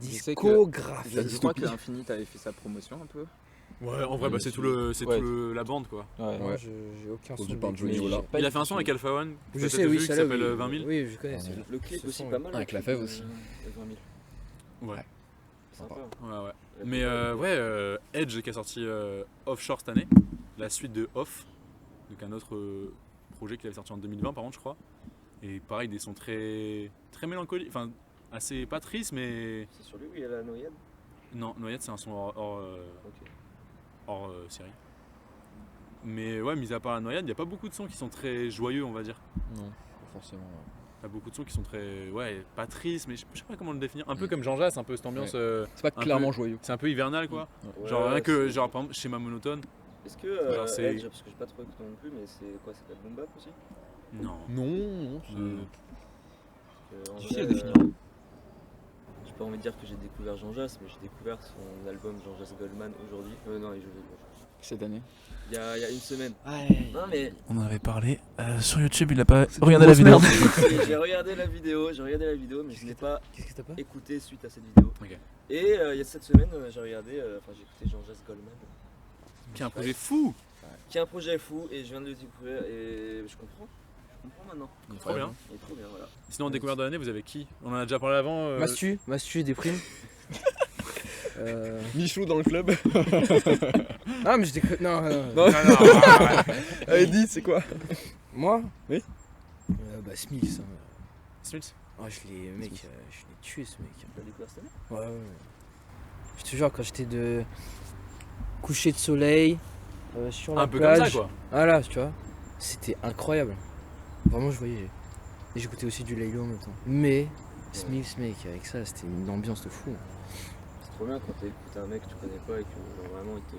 Je sais que- Discographie. Je crois que Infinite avait fait sa promotion un peu. Ouais, en vrai, bah, c'est tout la bande quoi. Ouais. Moi, Ouais. j'ai aucun Produit son. par de- Johnny mais Ola. j'ai pas Il a du fait un tout son avec Alpha One. Je que sais, t'as oui, vu, qui celle-là, s'appelle oui. 20 000. Oui, je connais. Ouais. Le clip Ce aussi son, pas mal. avec le la clip fève de- aussi. de 20 000. Ouais. Sympa. Ouais, ouais. Mais Edge qui a sorti Offshore cette année, la suite de Off, donc un autre projet qu'il avait sorti en 2020 par contre je crois. Et pareil, des sons très mélancoliques, enfin assez pas tristes mais... C'est sur lui où il y a la noyade? Non, Noyade c'est un son hors série. Mais ouais, mis à part la Noyade, il n'y a pas beaucoup de sons qui sont très joyeux on va dire. Non, pas forcément. Il y a beaucoup de sons qui sont très, pas tristes, mais je sais pas comment le définir. Un peu comme Jean Jass, un peu cette ambiance. C'est pas clairement joyeux. C'est un peu hivernal quoi. Ouais, Genre rien que, genre par exemple, Schéma Monotone. Est-ce que Edge, parce que j'ai pas trop écouté non plus, mais c'est quoi, c'est de la boom bap aussi? Non. Non, En difficile à vrai, définir. J'ai pas envie de dire que j'ai découvert Jean Jass, mais j'ai découvert son album Jean Jass Goldman aujourd'hui. Non, cette année. Il y a une semaine. Non mais. On en avait parlé. Sur YouTube, il a pas regardé la vidéo. J'ai regardé la vidéo, mais je n'ai pas Qu'est-ce que t'as pas écouté suite à cette vidéo. Ok. Et il y a cette semaine, j'ai regardé, j'ai écouté Jean Jass Goldman. Qui est un projet fou. Qui est un projet fou, et je viens de le découvrir, et je comprends maintenant. Trop bien. Il est trop bien, voilà. Sinon en découverte de l'année, vous avez qui? On en a déjà parlé avant. Mastu et des primes. Michou dans le club. Ah mais je déconne. Non. Allez, dis, c'est quoi? Moi? Oui. Bah Smith. Smith. Oh, je l'ai tué ce mec. Tu l'as découvert cette année? Ouais. Je te jure, quand j'étais de coucher de soleil sur la Un peu plage. comme ça quoi. Voilà, tu vois. C'était incroyable. Vraiment, je voyais. Et j'écoutais aussi du Laylo en même temps. Mais Smith, mec, avec ça, c'était une ambiance de fou. C'est trop bien quand t'écoutes un mec que tu connais pas et que genre, vraiment il te.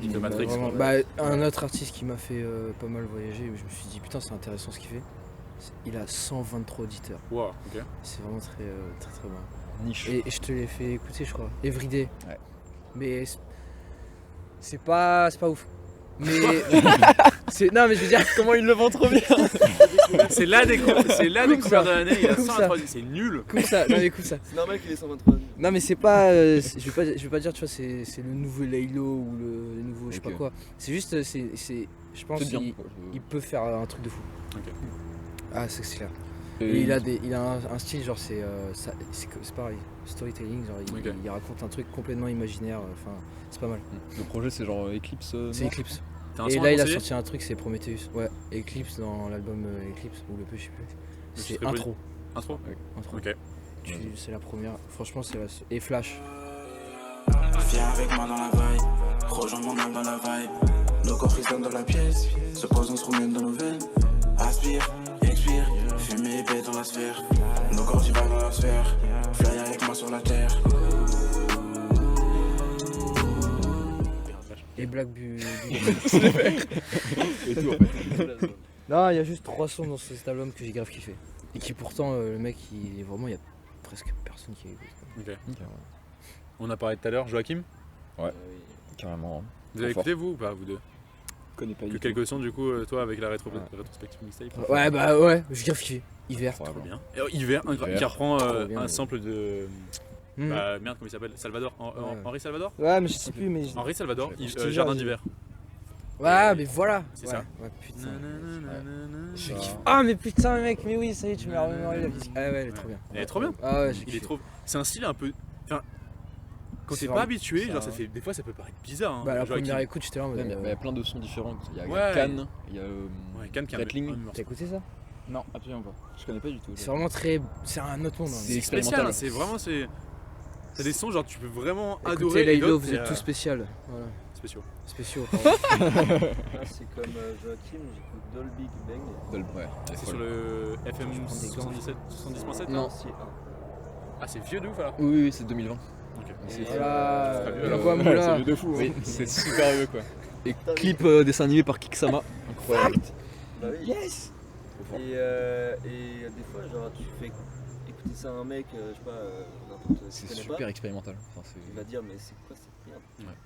Il te matrix. Vraiment, un autre artiste qui m'a fait pas mal voyager, je me suis dit putain, c'est intéressant ce qu'il fait. Il a 123 auditeurs. Wow, ok. C'est vraiment très bien. Niche. Et je te l'ai fait écouter, je crois. Everyday. Ouais. Mais c'est pas ouf. Mais non, mais je veux dire comment il le vend trop bien. C'est la découverte de l'année. Il a 123. C'est nul. Comme ça. Non mais écoute ça. C'est normal qu'il ait 123. Non mais c'est pas, je vais pas dire, tu vois, c'est le nouveau Laylo ou le nouveau je sais pas quoi. C'est juste, je pense qu'il peut faire un truc de fou. Ok. Ah c'est clair. Et il a un style genre c'est pareil, storytelling, genre il raconte un truc complètement imaginaire, enfin c'est pas mal. Le projet c'est genre Eclipse. C'est Eclipse. Et là il a sorti un truc, c'est Prometheus. Ouais, Eclipse dans l'album Eclipse ou le peu je sais plus. C'est intro. Intro. Ok. C'est la première, franchement c'est la seule. Et Flash. Viens avec moi dans la vibe, rejoins mon âme dans la vibe. Nos corps frissonnent dans la pièce, se posent instruments dans nos veines. Aspire, expire, fumée épais dans la sphère. Nos corps y dans la sphère, fly avec moi sur la terre. Et Black Bu. Et tout en fait. Non, il y a juste 3 sons dans cet album que j'ai grave kiffé. Et qui pourtant, le mec, il y a presque personne qui écoute. Ok. On a parlé tout à l'heure, Joachim. Ouais, carrément. Vous avez écouté vous ou pas, vous deux? Je connais pas que quelques sons du coup, toi avec la rétrospective mixtape. Ouais, j'ai grave kiffé. Hiver. Trop bien. Et Hiver, qui reprend un sample de. Merde, comment il s'appelle? Salvador. Henri Salvador? Ouais, mais je sais plus. Mais Henri Salvador, Jardin d'hiver. Ouais, mais voilà. C'est ça. Ouais, putain. Je kiffe. Ah, mais putain, mec, mais oui, ça y est, tu m'as remémoré la musique. Ah, ouais, elle est trop bien. Elle est trop bien. Ah, ouais, il est trop. C'est un style un peu. Enfin, quand t'es pas habitué, genre ça fait. Des fois, ça peut paraître bizarre. Hein, bah, la première écoute, j'étais là en mode. Il y a plein de sons différents. Il y a Cannes, il y a Cannes qui a Gatling. T'as écouté ça? Non, absolument pas. Je connais pas du tout. C'est vraiment très. C'est un autre monde. C'est spécial. C'est vraiment. T'as des sons, genre tu peux vraiment écoutez, adorer. Laylo, vous êtes tout spécial. Voilà. Spéciaux, pardon. C'est comme Joachim, j'écoute Dolby Bang. Ouais. C'est sur le FM 70.7 Non, Ah, c'est vieux de ouf alors? Oui, c'est 2020. Ok. C'est vieux de fou. Oui, c'est super vieux quoi. Et clip dessin animé par Kiksama. Incroyable. Bah oui. Yes. Et des fois, genre, tu fais écouter ça à un mec, je sais pas, n'importe. C'est super expérimental. Il va dire, mais c'est quoi cette merde? Ouais.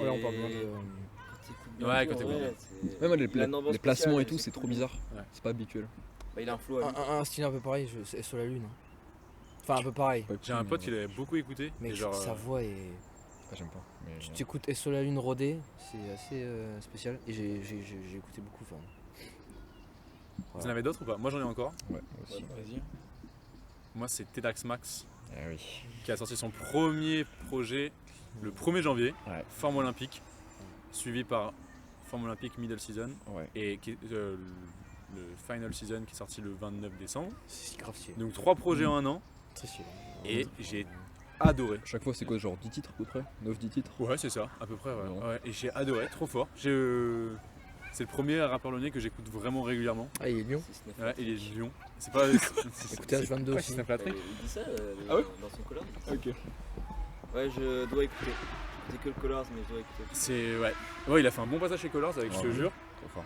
Là, on parle bien de. Ouais, quand t'es bon. Les placements et tout, c'est trop bizarre. C'est pas habituel. Bah, il a un flow. Un style un peu pareil, c'est sur la lune. Enfin, un peu pareil. J'ai un pote qui l'avait beaucoup écouté. Mais genre, sa voix est. J'aime pas. Tu écoutes SO la lune rodée, c'est assez spécial. Et j'ai écouté beaucoup. Enfin, Vous en avez d'autres ou pas? Moi j'en ai encore. Ouais, aussi. Vas-y. Moi c'est Tedax Max, qui a sorti son premier projet le 1er janvier, Forme Olympique, suivi par Forme Olympique Middle Season, et le Final Season qui est sorti le 29 décembre. C'est grave stylé. Donc 3 projets en un an. Très stylé. Et j'ai adoré. Chaque fois, c'est quoi, genre 10 titres à peu près 9-10 titres? Ouais, c'est ça, à peu près. Ouais. Et j'ai adoré, trop fort. C'est le premier rappeur lyonnais que j'écoute vraiment régulièrement. Ah, il est Lyon. Ouais, il est Lyon. C'est pas. Écoutez H22 aussi. Il dit ça Ah ouais dans son color. Ok. Ouais, je dois écouter. C'est que le Colors, mais je dois écouter. Ouais, il a fait un bon passage chez Colors avec, je te jure. Trop fort.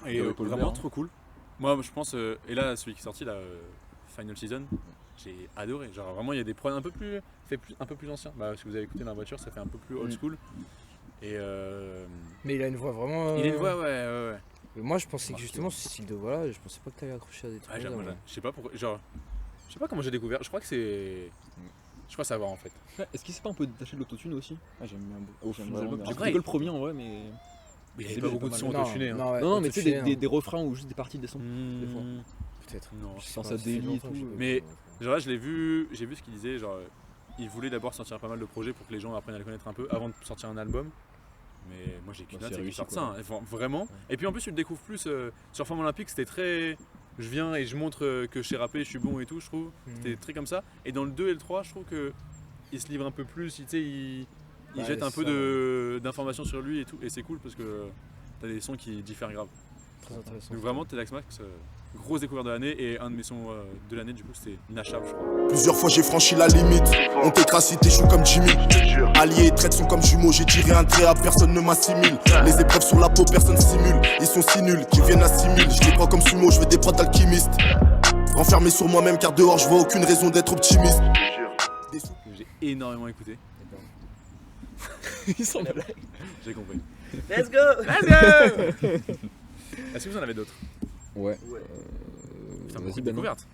Et vraiment trop cool. Moi, je pense. Et là, celui qui est sorti, là, Final Season, j'ai adoré. Genre, vraiment, il y a des prods un peu plus anciens. Bah, si vous avez écouté dans la voiture, ça fait un peu plus old school. Et Mais il a une voix vraiment. Il a une voix, ouais. Moi, je pensais que justement, ce style de voix là, je pensais pas que t'allais accrocher à des trucs. Je sais pas pourquoi. Genre, je sais pas comment j'ai découvert. Je crois que c'est. Je crois savoir en fait. Est-ce qu'il s'est pas un peu détaché de l'autotune aussi? J'aime bien beaucoup. J'ai écouté que le premier en vrai, mais. Il y avait pas beaucoup de sons autotunés. Non, mais tu sais, des refrains ou juste des parties des sons. Des fois. Peut-être. Non, je pense à Daily et tout. Mais genre là, j'ai vu ce qu'il disait. Genre, il voulait d'abord sortir pas mal de projets pour que les gens apprennent à le connaître un peu avant de sortir un album. Mais moi j'ai qu'une hâte, c'est qu'il sorte ça, vraiment. Et puis en plus tu le découvres plus sur Forme Olympique, c'était très. Je viens et je montre que je sais rapper, je suis bon et tout, je trouve. C'était très comme ça. Et dans le 2 et le 3, je trouve que il se livre un peu plus, il jette un peu d'informations sur lui et tout. Et c'est cool parce que t'as des sons qui diffèrent grave. Très intéressant. Donc vraiment, Tedax Max, grosse découverte de l'année. Et un de mes sons de l'année, du coup, c'était Nashab, je crois. Plusieurs fois j'ai franchi la limite. On t'écrase si t'échoues comme Jimmy. Alliés et traites sont comme jumeaux. J'ai tiré un trait à personne ne m'assimile. Les épreuves sur la peau, personne simule. Ils sont si nuls qu'ils viennent à 6000. Je les prends comme sumo, je veux des prods d'alchimistes. Renfermé sur moi-même car dehors je vois aucune raison d'être optimiste. J'ai énormément écouté. Ils sont blagues. J'ai compris. Let's go. Est-ce que vous en avez d'autres? Ouais. Putain, beaucoup de découvertes.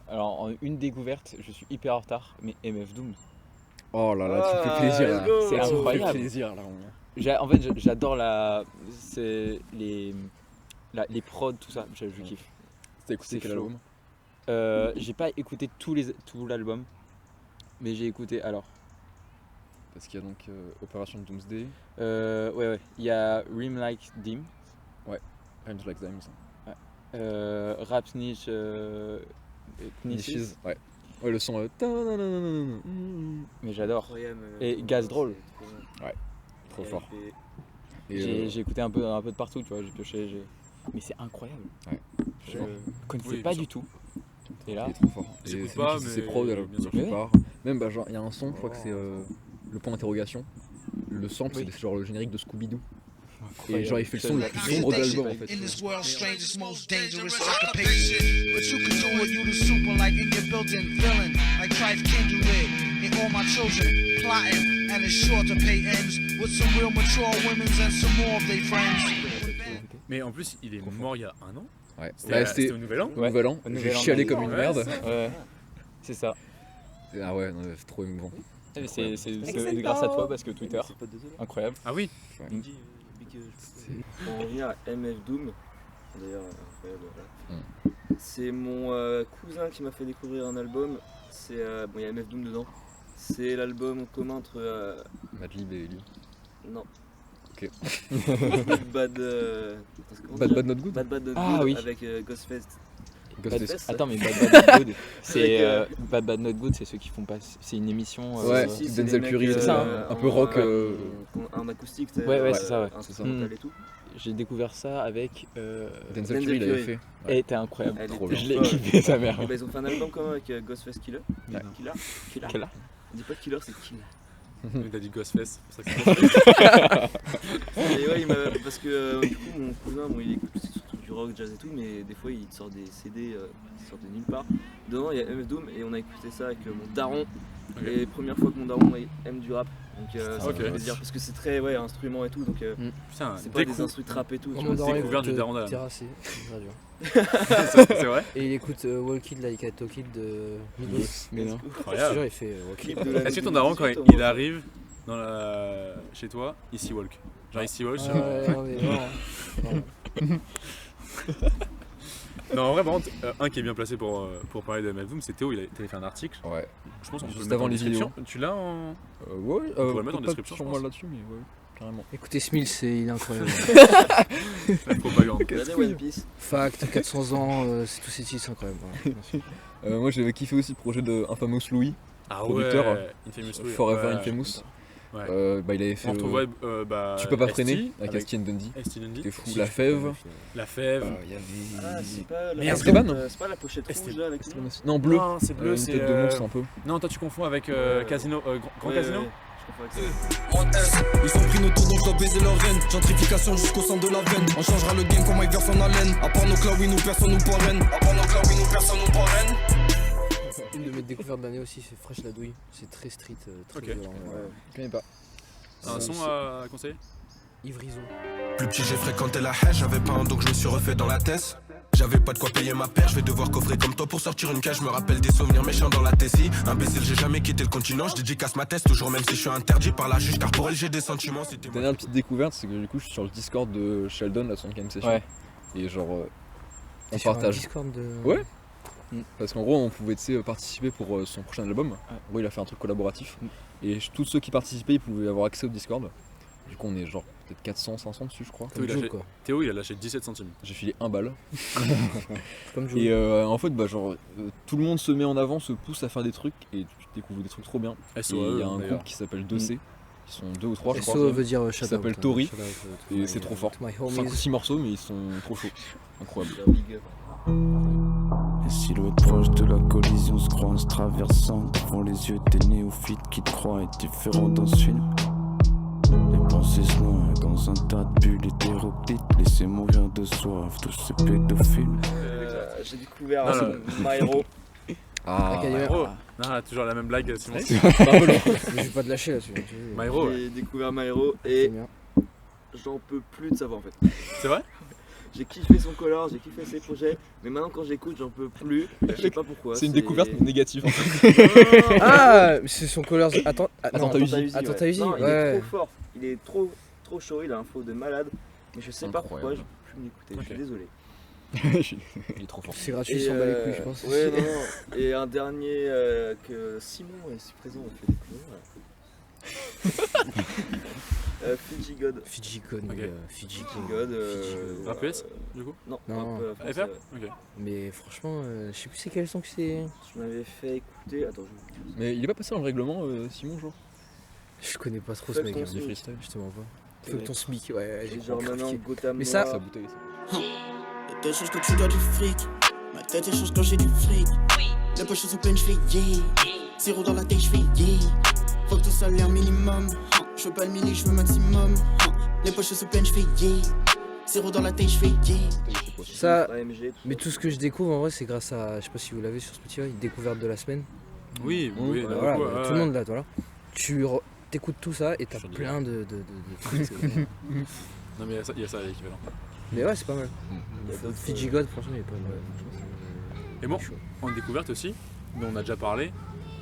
Alors, en une découverte, je suis hyper en retard, mais MF Doom. Oh là là, tu me fais plaisir là. C'est incroyable. Tu me fais plaisir là. En fait, j'adore les prods, tout ça, je kiffe. T'as écouté quel album? J'ai pas écouté tout l'album, mais j'ai écouté alors. Parce qu'il y a donc Opération Doomsday. Ouais. Il y a Rhyme Like Dim. Ouais, Rhymes Like Dim, ça. Ouais. Rap Snitch. Niches. Ouais. Ouais, le son. Mais j'adore. Incroyable, Et Gaz Drôle. Ouais, trop fort. J'ai écouté un peu de partout, tu vois, j'ai pioché. Mais c'est incroyable. Ouais. Je connaissais pas du tout. Et là, il est trop fort. J'écoute pas, mais c'est pro de la bien sûr. plupart. Même bah genre il y a un son, je crois que c'est le point d'interrogation. Le sample, c'est genre le générique de Scooby-Doo. Et genre il fait le son le plus sombre de l'album en fait. In this world's strangest, most dangerous occupation. But you can do it, you the super like in your built-in villain. Like Trife Kindred and all my children plotting. And it's sure to pay ends with some real mature women's and some more of their friends. Mais en plus, il est mort il y a un an. Ouais. C'était au Nouvel An. Nouvel An. J'ai chialé comme une merde. Ouais. C'est ça. Ah ouais, non, c'est trop émouvant. C'est grâce à toi parce que Twitter, incroyable. Ah oui. Pour en revenir à MF Doom, d'ailleurs, incroyable, voilà. C'est mon cousin qui m'a fait découvrir un album. C'est bon, il y a MF Doom dedans. C'est l'album commun entre Madlib et Ellie. Non. Ok. Bad Not Good. Bad Not Good oui. avec Ghostface. Attends, mais Bad Not Good, c'est Bad Not Good, c'est ceux qui font pas. C'est une émission. Ouais, Denzel Curry, c'est ça. Un peu rock. En acoustique. Ouais, c'est ça, ouais. Instrumental et tout. J'ai découvert ça avec. Denzel Curry, il avait fait. Et t'es incroyable. Trop je l'ai kiffé, sa mère. Et bah, ils ont fait un album commun avec Ghostface Killer. Killer. On dit pas Killer, c'est Killer. Il a dit Ghostface, c'est pour ça que c'est Et ouais, parce que du coup, mon cousin, bon, il écoute surtout du rock, jazz et tout, mais des fois il sort des CD qui sortent de nulle part. Dedans, il y a MF Doom et on a écouté ça avec mon daron. Et première fois que mon daron aime du rap. Donc ça fait plaisir parce que c'est très instrument et tout, donc c'est pas des instruments de rap et tout. Découvert du daron d'Alan. Terrassé, c'est vrai. Et il écoute Walk It Like I Talk It de Migos. Mais non. Incroyable. Il fait Walk It. Est-ce que ton daron, quand il arrive chez toi, il s'y walk? Genre il s'y walk sur... Non mais non. Non, en vrai, par contre, un qui est bien placé pour parler de MF Doom, c'est Théo. Il avait fait un article. Ouais. Je pense qu'on peut le Juste mettre avant en les description. vidéos. Tu l'as en. Ouais, On pourrait le mettre en pas description, sur je moi pense. là-dessus, mais ouais, carrément. Écoutez Smil, il est incroyable. La propagande. Regardez One Piece. Fact, 400 ans, c'est tous ces titres, c'est incroyable. Voilà. Moi j'avais kiffé aussi le projet de Infamous Louis, Ah producteur, ouais, Infamous Louis. Forever Ouais, Infamous. Ouais. Il avait fait On retrouverait Tu peux pas ST, freiner avec Estienne Dundee. Esti Dundee. C'était fou. La Fève. La Fève. Il y avait. Ah, c'est pas la, Merde, Esteban c'est pas la pochette rouge Esteban. là avec nous. Non, bleu. Non, c'est bleu, Une c'est. tête de monstre un peu. Non, toi tu confonds avec Casino, Grand Ouais, Casino. ouais, je confonds avec ça. Ils sont pris nos tours donc je dois baiser leur reine. Gentrification jusqu'au centre de la veine. On changera le game comme Mike verse en haleine. À part nos clawies, nous personne nous parraine. À part nos clawies, nous personne nous parraine. Une de mes découvertes d'année aussi, c'est Fresh la douille. C'est très street, très Ok. violent. Je connais pas. Un son à conseiller. Ivrison. Plus petit j'ai fréquenté la haie, j'avais pas un donc je me suis refait dans la tête. J'avais pas de quoi payer ma paire, je vais devoir coffrer comme toi pour sortir une cage. Je me rappelle des souvenirs méchants dans la tessie. Imbécile, j'ai jamais quitté le continent, je dédicace ma thèse toujours même si je suis interdit par la juge car pour elle j'ai des sentiments. C'était Dernière petite découverte, c'est que du coup je suis sur le Discord de Sheldon, la 5ème session. Ouais. Et genre on T'es sur un partage. Discord de. Ouais. Parce qu'en gros on pouvait participer pour son prochain album. En gros il a fait un truc collaboratif. Et tous ceux qui participaient ils pouvaient avoir accès au Discord. Du coup on est genre peut-être 400, 500 dessus je crois. Théo, il a Joe, lâché- quoi. Théo, il a lâché 17 centimes. J'ai filé 1 balle. Comme Joe. Et en fait tout le monde se met en avant, se pousse à faire des trucs et tu découvres des trucs trop bien. Et SOE, il y a un d'ailleurs. groupe qui s'appelle 2C. Ils sont 2 ou 3 je crois. SO veut dire Qui shout out, s'appelle hein. Tori. Shout out, to Et my, c'est trop fort. to my 5 ou homies. 6 morceaux mais ils sont trop chauds. Incroyable. Big up. Les silhouettes proches de la collision se croisent, traversant devant les yeux des néophytes qui te croient différents dans ce film. Les pensées se noient dans un tas de bulles hétéroclites, laissez mourir de soif tous ces pédophiles. J'ai découvert Non, Myro. Ah, Myro. Non, toujours la même blague, Simon. Mais je vais pas te lâcher là-dessus. Myro, ouais. J'ai découvert Myro C'est et bien. j'en peux plus de sa voix en fait. C'est vrai? J'ai kiffé son color, j'ai kiffé ses projets, mais maintenant quand j'écoute j'en peux plus. Je sais pas pourquoi. C'est une découverte mais négative en fait. Ah, c'est son Colors. Attends, Attends, t'as eu Attends, t'as eu Non, il est ouais. trop fort, il est trop chaud, il a un flow de malade. Mais je sais pas pourquoi, je Incroyable. peux plus m'écouter, je Ok. suis désolé. Il est trop fort. C'est gratuit, Et, s'en bat les couilles, je pense. Ouais, non. Et un dernier que Simon est ici présent a fait découvrir. Fiji God. Fiji God, Ok. Fiji Fiji God. God. Rap US, du coup? Non, Non. rap, français, FR? ouais. Ok. Mais franchement, je sais plus c'est quel son que c'est. Je m'avais fait écouter. Attends, je vais vous dire. Mais il est pas passé en règlement Simon genre? Je connais pas trop ce Fuck mec. ton hein. SMIC. freestyle. Justement pas. Ouais. Fuck ton SMIC, ouais, j'ai Et genre compris. maintenant Gotham Mais ça- Noir. Sa bouteille. La tête change quand tu dois du fric. Ma tête elle change quand j'ai du fric. Les poches sont pleines, j'fais yeah. Zéro dans la tête, j'fais yeah. Faut que tout salaire minimum. Je veux pas le mini, je veux maximum. Les poches sont pleines, j'fais yeah. Zéro dans la tête, j'fais yeah. Ça, AMG, mais tout ce que je découvre en vrai, c'est grâce à, je sais pas si vous l'avez sur Spotify, découverte de la semaine. Oui, oui, Voilà, beaucoup, bah, ouais, tout le ouais. monde là, voilà. T'écoutes tout ça et t'as Je suis plein de trucs. Non, mais il y a ça, l'équivalent. Mais ouais, c'est pas mal. Il y a d'autres, Fiji God, franchement, il est pas mal. Et bon, en découverte aussi, mais on a déjà parlé.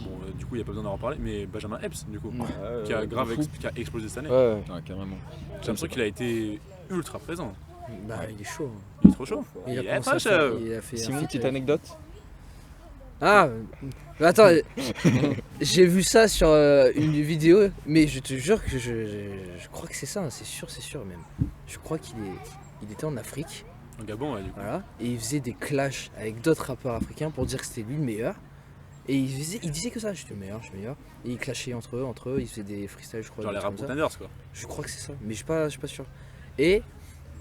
Bon, du coup, il n'y a pas besoin d'en reparler, mais Benjamin Epps, du coup, qui a grave qui a explosé cette année. Ouais, carrément. J'ai l'impression qu'il a été ultra présent. Bah, il est chaud. hein. Il est trop chaud. Il a est commencé pas à faire- chaud. il a fait un Simon, feat petite avec- anecdote. Ah, attends, j'ai vu ça sur une vidéo, mais je te jure que je crois que c'est ça, hein, c'est sûr même. Je crois il était en Afrique, En Gabon, ouais, du coup. voilà, et il faisait des clashs avec d'autres rappeurs africains pour dire que c'était lui le meilleur. Et il disait que ça, je suis le meilleur. Et ils clashaient entre eux, ils faisaient des freestyles, je crois. Genre des les trucs comme ça. Rabotaners, quoi. Je crois que c'est ça, mais je suis pas sûr. Et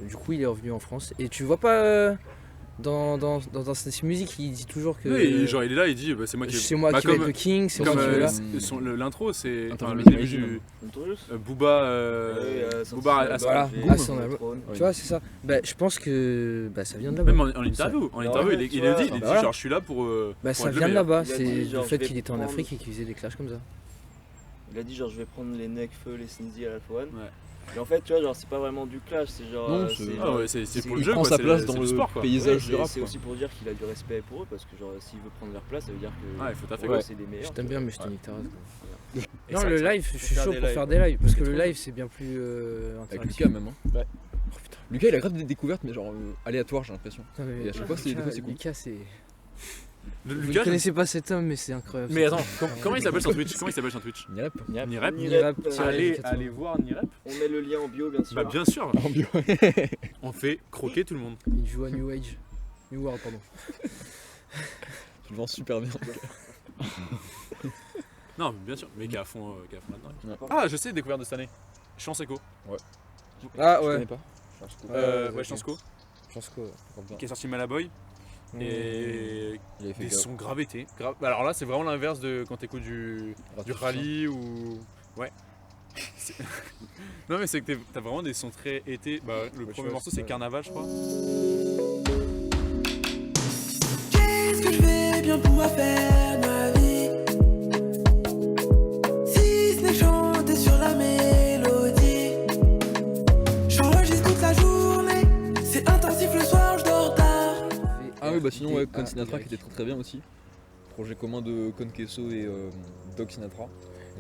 du coup, il est revenu en France. Et tu vois pas dans cette musique, il dit toujours que. Oui, genre il est là, il dit bah, c'est moi qui C'est moi qui vais être le king, c'est moi comme, qui vais là. L'intro, c'est enfin, le Interview début d'Imagine. du Booba. Booba à Voilà, Boom. à son album. Tu vois, c'est ça. Bah, je pense que ça vient de là-bas. Même en interview, Ouais, il tu le vois, dit, il dit voilà. genre je suis là pour. Bah, pour ça être le vient de meilleur. là-bas, Il a c'est dit, le genre, fait je vais qu'il était en prendre- Afrique et qu'il faisait des clashs comme ça. Il a dit genre je vais prendre les Nekfeu, les Sneezy à l'Alpha One. Ouais. Et en fait tu vois genre c'est pas vraiment du clash, c'est genre Non, Ah ouais, c'est pour le il jeu, prend quoi, sa c'est place c'est dans du le sport, quoi. paysage du rap. c'est quoi. aussi pour dire qu'il a du respect pour eux parce que genre s'il veut prendre leur place ça veut dire que Ah, il faut taffer, pour eux, quoi. c'est les meilleurs. Je t'aime bien, mais je te nique ta race. Et Non, ça, le ça- live, je suis faire chaud des pour lives. faire des lives parce que C'est le trop live c'est bien plus Avec interactif. Lucas même. Hein. Lucas, il a grave des découvertes, mais genre aléatoires, j'ai l'impression. Et à chaque fois, c'est cool. Lucas, c'est. Vous Lucas, ne connaissez pas cet homme, mais c'est incroyable. mais attends, comment il s'appelle sur Twitch? Comment il s'appelle sur Twitch? Nirep. Nirep. Nirep, Allez voir Nirep. On met le lien en bio, bien sûr. Bah bien sûr. En bio. On fait croquer tout le monde. Il joue à New Age. New World, pardon. Tu le vends super bien. Non, bien sûr, mais qui est à fond là-dedans. Ouais. Ah, je sais, découverte de cette année. Chance Echo. Ouais. Ah Je ouais. connais pas. Ouais, Chance Echo. Chance Co. Qui est sorti Malaboy. Et Il avait fait des grave. sons grave été. Alors là, c'est vraiment l'inverse de quand t'écoutes du rallye ou. Ouais. Non, mais c'est que t'as vraiment des sons très été. Bah, le premier morceau, c'est Carnaval, je crois. Qu'est-ce que je vais bien pouvoir faire de ma vie si ce n'est chanter sur la mélodie. J'enregistre toute la journée, c'est intensif le soir, je dors tard. Ah oui, bah sinon, ouais, Con Sinatra qui était très bien aussi. Projet commun de Con Queso et Doc Sinatra.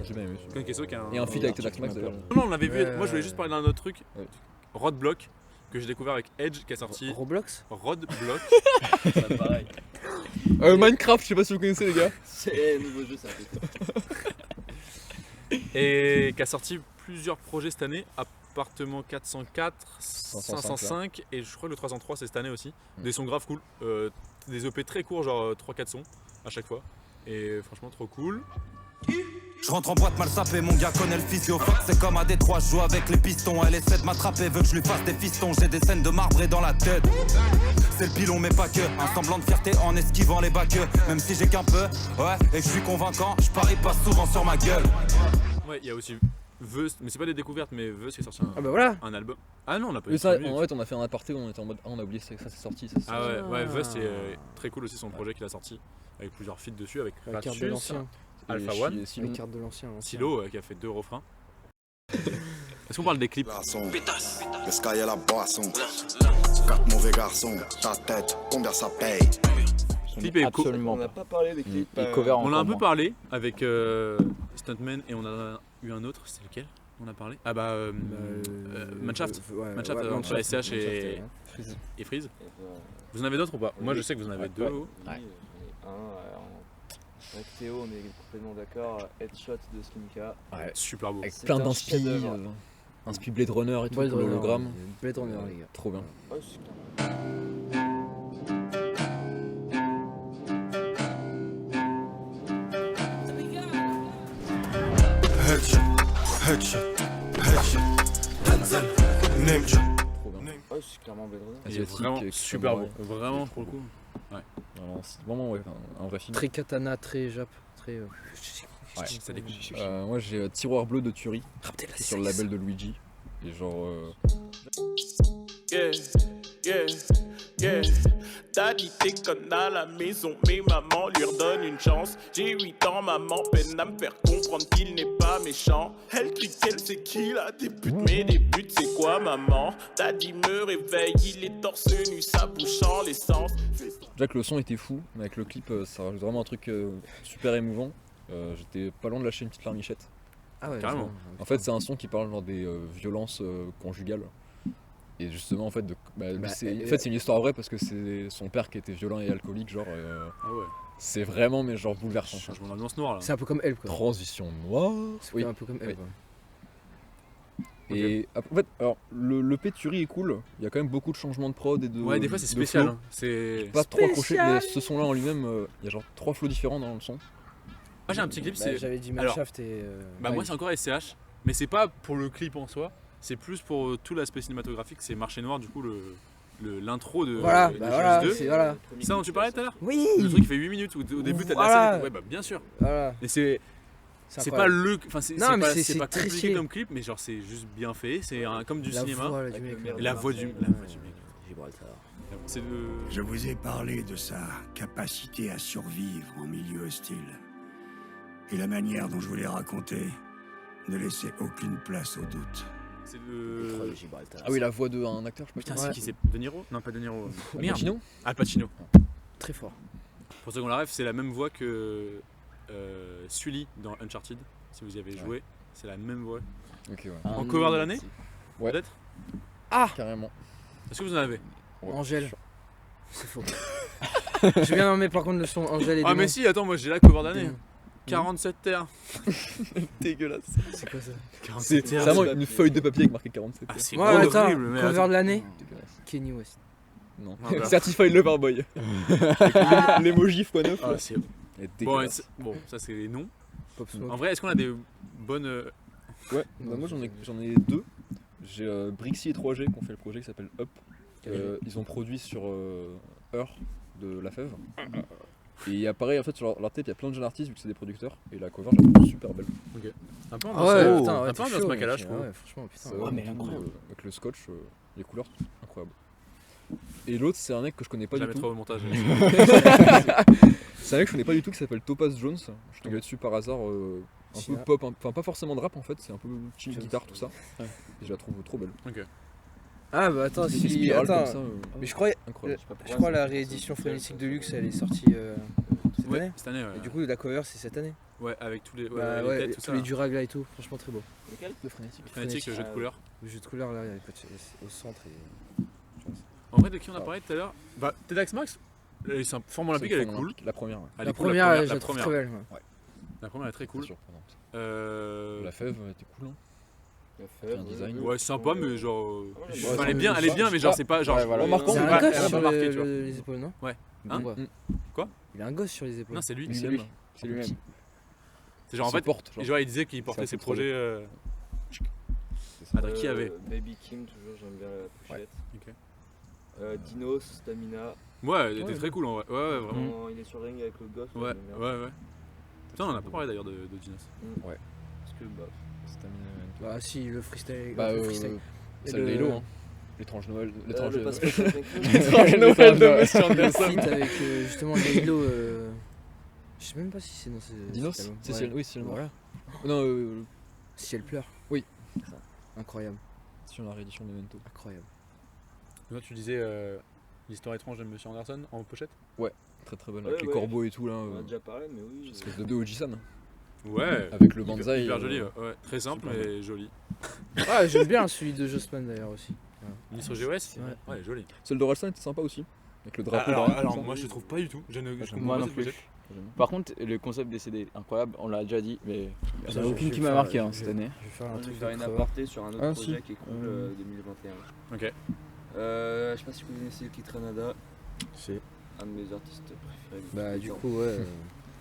J'ai bien aimé. Con Queso qui a Et un feat avec Tedax Max d'ailleurs. Non, on l'avait vu. Moi, je voulais juste parler d'un autre truc. Ouais. Roadblock, que j'ai découvert avec Edge, qui a sorti. Roblox. Roadblock. C'est pareil. Minecraft, je sais pas si vous connaissez les gars. C'est un nouveau jeu, ça. Et qui a sorti plusieurs projets cette année. Appartement 404, 505 et je crois que le 303 c'est cette année aussi. Des sons grave cool. Des EP très courts, genre 3-4 sons à chaque fois. Et franchement trop cool. Je rentre en boîte mal sapé, mon gars connaît le physio. Fuck, c'est comme à Détroit, je joue avec les pistons. Elle essaie de m'attraper, veut que je lui fasse des fistons. J'ai des scènes de marbré dans la tête. C'est le pilon, mais pas que. Un semblant de fierté en esquivant les baqueux. Même si j'ai qu'un peu, ouais, et que je suis convaincant, je parie pas souvent sur ma gueule. Ouais, il y a aussi Veus, mais c'est pas des découvertes, mais Veus qui est sorti un album. Ah non, on a pas eu ça. En fait, on a fait un aparté où on était en mode on a oublié ça c'est sorti. Ça, ah ouais, ouais, Veus c'est très cool aussi son projet qu'il a sorti avec plusieurs feats dessus avec la carte de l'ancien. Alpha One, la carte de l'ancien. Silo qui a fait 2 refrains. Est-ce qu'on parle des clips? Le sky est la boisson. 4 mauvais garçons. Ta tête, combien ça paye? Clip est absolument. On n'a pas parlé des clips. On a un peu parlé avec Stuntman et on a eu un autre. C'est lequel? On a parlé? Ah bah Manshaft. Manshaft entre SCH et Freeze. Vous en avez d'autres ou pas? Moi je sais que vous en avez 2. Ouais. Avec Théo, on est complètement d'accord. Headshot de Slimka. Ouais, super beau. Avec plein d'inspi. Inspi Blade Runner et tout, pour l'hologramme. Blade Runner, les gars. Trop bien. Headshot, headshot, headshot, Denzel, name shot. Ouais, c'est clairement Blade Runner. Asiatique, vraiment super beau. Vraiment pour le coup. Ouais. Vraiment, ouais, un vrai film. Très katana, très jap, très. Ouais, ça découpe. Moi j'ai Tiroir bleu de Thury sur le label de Luigi. Et genre. Yeah, yeah, yeah. Daddy déconne à la maison, mais maman lui redonne une chance. J'ai 8 ans, maman peine à me faire comprendre qu'il n'est pas méchant. Elle crie qu'elle sait qu'il a des buts, mais des buts c'est quoi maman? Daddy me réveille, il est torse nu, sa bouche en l'essence. Déjà que le son était fou, mais avec le clip ça rajoute vraiment un truc super émouvant. J'étais pas loin de lâcher une petite larmichette. Ah ouais, carrément. En fait c'est un son qui parle genre des violences conjugales. Et justement en fait, c'est une histoire vraie parce que c'est son père qui était violent et alcoolique genre. Ah ouais. C'est vraiment mais genre bouleversant. Changement d'ambiance noire là. C'est un peu comme elle quoi. Transition noire. C'est un peu comme elle quoi. Et en fait, alors le Péturi est cool, il y a quand même beaucoup de changements de prod et de. Ouais, des fois c'est spécial. flow. Hein. C'est Pas trop accroché, mais ce son là en lui-même, il y a genre 3 flows différents dans le son. Moi j'ai un petit clip, c'est. J'avais dit Manshaft et. Bah moi c'est encore SCH, mais c'est pas pour le clip en soi, c'est plus pour tout l'aspect cinématographique, c'est Marché Noir du coup l'intro de voilà, de voilà, Chose 2. c'est voilà. Ça dont tu parlais tout à l'heure? Oui. Le truc qui fait 8 minutes où au début t'as de la scène. Ouais bah bien sûr. Voilà. Mais c'est pas le. Enfin c'est pas compliqué triché. comme clip, mais genre c'est juste bien fait, c'est comme du cinéma. La voix du mec. C'est le. Je vous ai parlé de sa capacité à survivre en milieu hostile. Et la manière dont je vous l'ai raconté ne laissait aucune place au doute. C'est le. Ah oui, la voix d'un acteur, je sais pas. Putain, c'est qui c'est De Niro? Non, pas De Niro. Al Pacino. Al Pacino. Très fort. Pour ceux qui ont la ref, c'est la même voix que Sully dans Uncharted. Si vous y avez joué, c'est la même voix. Ok, ouais. En cover de l'année? Ouais. Peut-être? Ah Carrément. Est-ce que vous en avez? Angèle. C'est faux. J'ai bien aimé par contre le son Angèle et Ah Démon. mais si, attends, moi j'ai la cover d'année. Démon. 47 terres. Dégueulasse. C'est quoi ça? C'est vraiment une feuille de papier avec marqué 47. Ah, c'est Ouais, attends, horrible, mais cover attends. de l'année. Dégueulasse. Kenny West. Non. Ah, bah. Certified Lover Boy. L'emoji x9. Ah, c'est... Dégueulasse. Bon, ça c'est les noms. Pop Smoke. En vrai, est-ce qu'on a des bonnes... Ouais, bah moi j'en ai deux. J'ai Brixie et 3G qui ont fait le projet qui s'appelle Up. Ils ont produit sur Heure de La Fève. Et pareil en fait sur leur tape il y a plein de jeunes artistes vu que c'est des producteurs et la cover je la trouve super belle. Ok. Un peu Ah ouais, ambiance, putain, ouais, un peu t'es ambiance chaud, Makala, mec. je trouve. Ouais, franchement, putain. C'est Ouais, mais vraiment incroyable. avec le scotch, les couleurs, incroyable. Et l'autre c'est un mec que je connais pas Je la du tout. mettrai au montage. C'est un mec que je connais pas du tout qui s'appelle Topaz Jones. Je suis tombé dessus par hasard, un peu pop, enfin pas forcément de rap en fait, c'est un peu chill guitare tout ça. Et je la trouve trop belle. Ok. Ah bah attends, Des si... spirales attends. comme ça, Mais je crois incroyable. la réédition Frénétique Deluxe elle est sortie cette Ouais, année. cette année, ouais. Et du coup la cover c'est cette année. Ouais, avec tous les, Bah les ouais, têtes, tout tous ça. les Durag là et tout, franchement très beau. Lequel? Le Frénétique. Frénétique, le jeu de couleurs. Le jeu de couleurs là, il est au centre et... En vrai, de qui on a parlé tout à l'heure? Bah, TEDx Max, c'est un forme olympique, elle est cool. La première. Ouais. Elle est La cool, première, je la la trouve première. très belle. Ouais. La première est très cool. Surprenante. La Fève était cool. Hein. La Fève, un design. Ouais, c'est sympa, mais genre. Ouais, Enfin, elle est bien, mais genre, c'est pas genre. Ouais, voilà. Remarquant, Il a mais un pas- gosse elle a sur pas marqué, tu vois. les épaules, non? Ouais. Hein? Quoi? Il a un gosse sur les épaules. Non, c'est lui. Lui-même. C'est lui-même. C'est genre en Se fait, porte, genre. il disait qu'il portait un ses peu trop projets. Adrien, qui avait? Baby Kim, toujours, j'aime bien la pochette. Ok. Dinos, Stamina. Ouais, il était très cool en vrai. Ouais, vraiment. Quand il est sur le ring avec le gosse. Ouais, j'aime bien. ouais. Putain, on en a pas parlé d'ailleurs de Dinos. Ouais. Parce que bah. Bah si, le freestyle. Bah, le freestyle. celle de Hello, hein. L'étrange Noël. L'étrange le passeport L'étrange Noël de Monsieur Le Anderson. feat avec justement Laylo. Je sais même pas si c'est dans ce. Dinos cet album. C'est Ouais. Ciel, oui, Ciel Noir. Voilà. Non, Si elle pleure. Oui. Incroyable. sur la réédition de Memento. Incroyable. Toi, tu disais l'histoire étrange de Monsieur Anderson en pochette? Ouais, très très bonne. Ouais, Avec les ouais. corbeaux et tout là. On en a déjà parlé, mais oui. Espèce de Oji-san. Ouais. Avec le Hyper- banzai. Hyper joli, ouais. Très simple super et joli. Ah, j'aime bien celui de Jossman d'ailleurs aussi. Ministre GOS? Ouais. Ouais, joli. Celle d'Orelsan était sympa aussi. Avec le drapeau Alors, derrière, alors comme ça. moi je trouve pas du tout. Je comprends Moi pas non cette plus. pochette. Par contre, le concept des CD est incroyable, on l'a déjà dit, mais il y en a Je aucune vais qui m'a faire- marqué je cette vais- année. Je vais faire un Je vais truc faire de une crevard. aparté sur un autre Ah, projet si. qui est cool 2021. Ok. Je sais pas si vous connaissez Kit Ranada, C'est. un de mes artistes préférés. depuis Bah tout du le temps. coup ouais.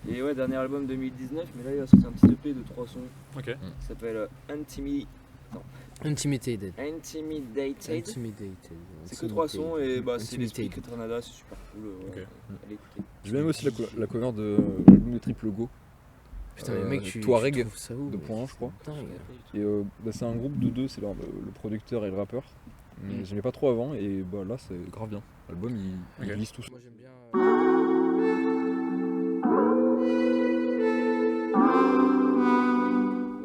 Et ouais, dernier album 2019, mais là il a sorti un petit EP de 3 sons. Ok. Qui s'appelle Intimidated. Intimidated. C'est que 3 sons et bah c'est l'esprit Kit Ranada, c'est super cool. Ok. Allez écouter. J'ai même aussi la cover de l'album de Triple Go. Putain mais mec tu Touareg trouves ça où de Point 1 je crois. Dingue. Et bah, c'est un groupe de deux, c'est le producteur et le rappeur. Mais j'aimais pas trop avant et bah là c'est grave bien. L'album il glisse tout seul. Moi j'aime bien.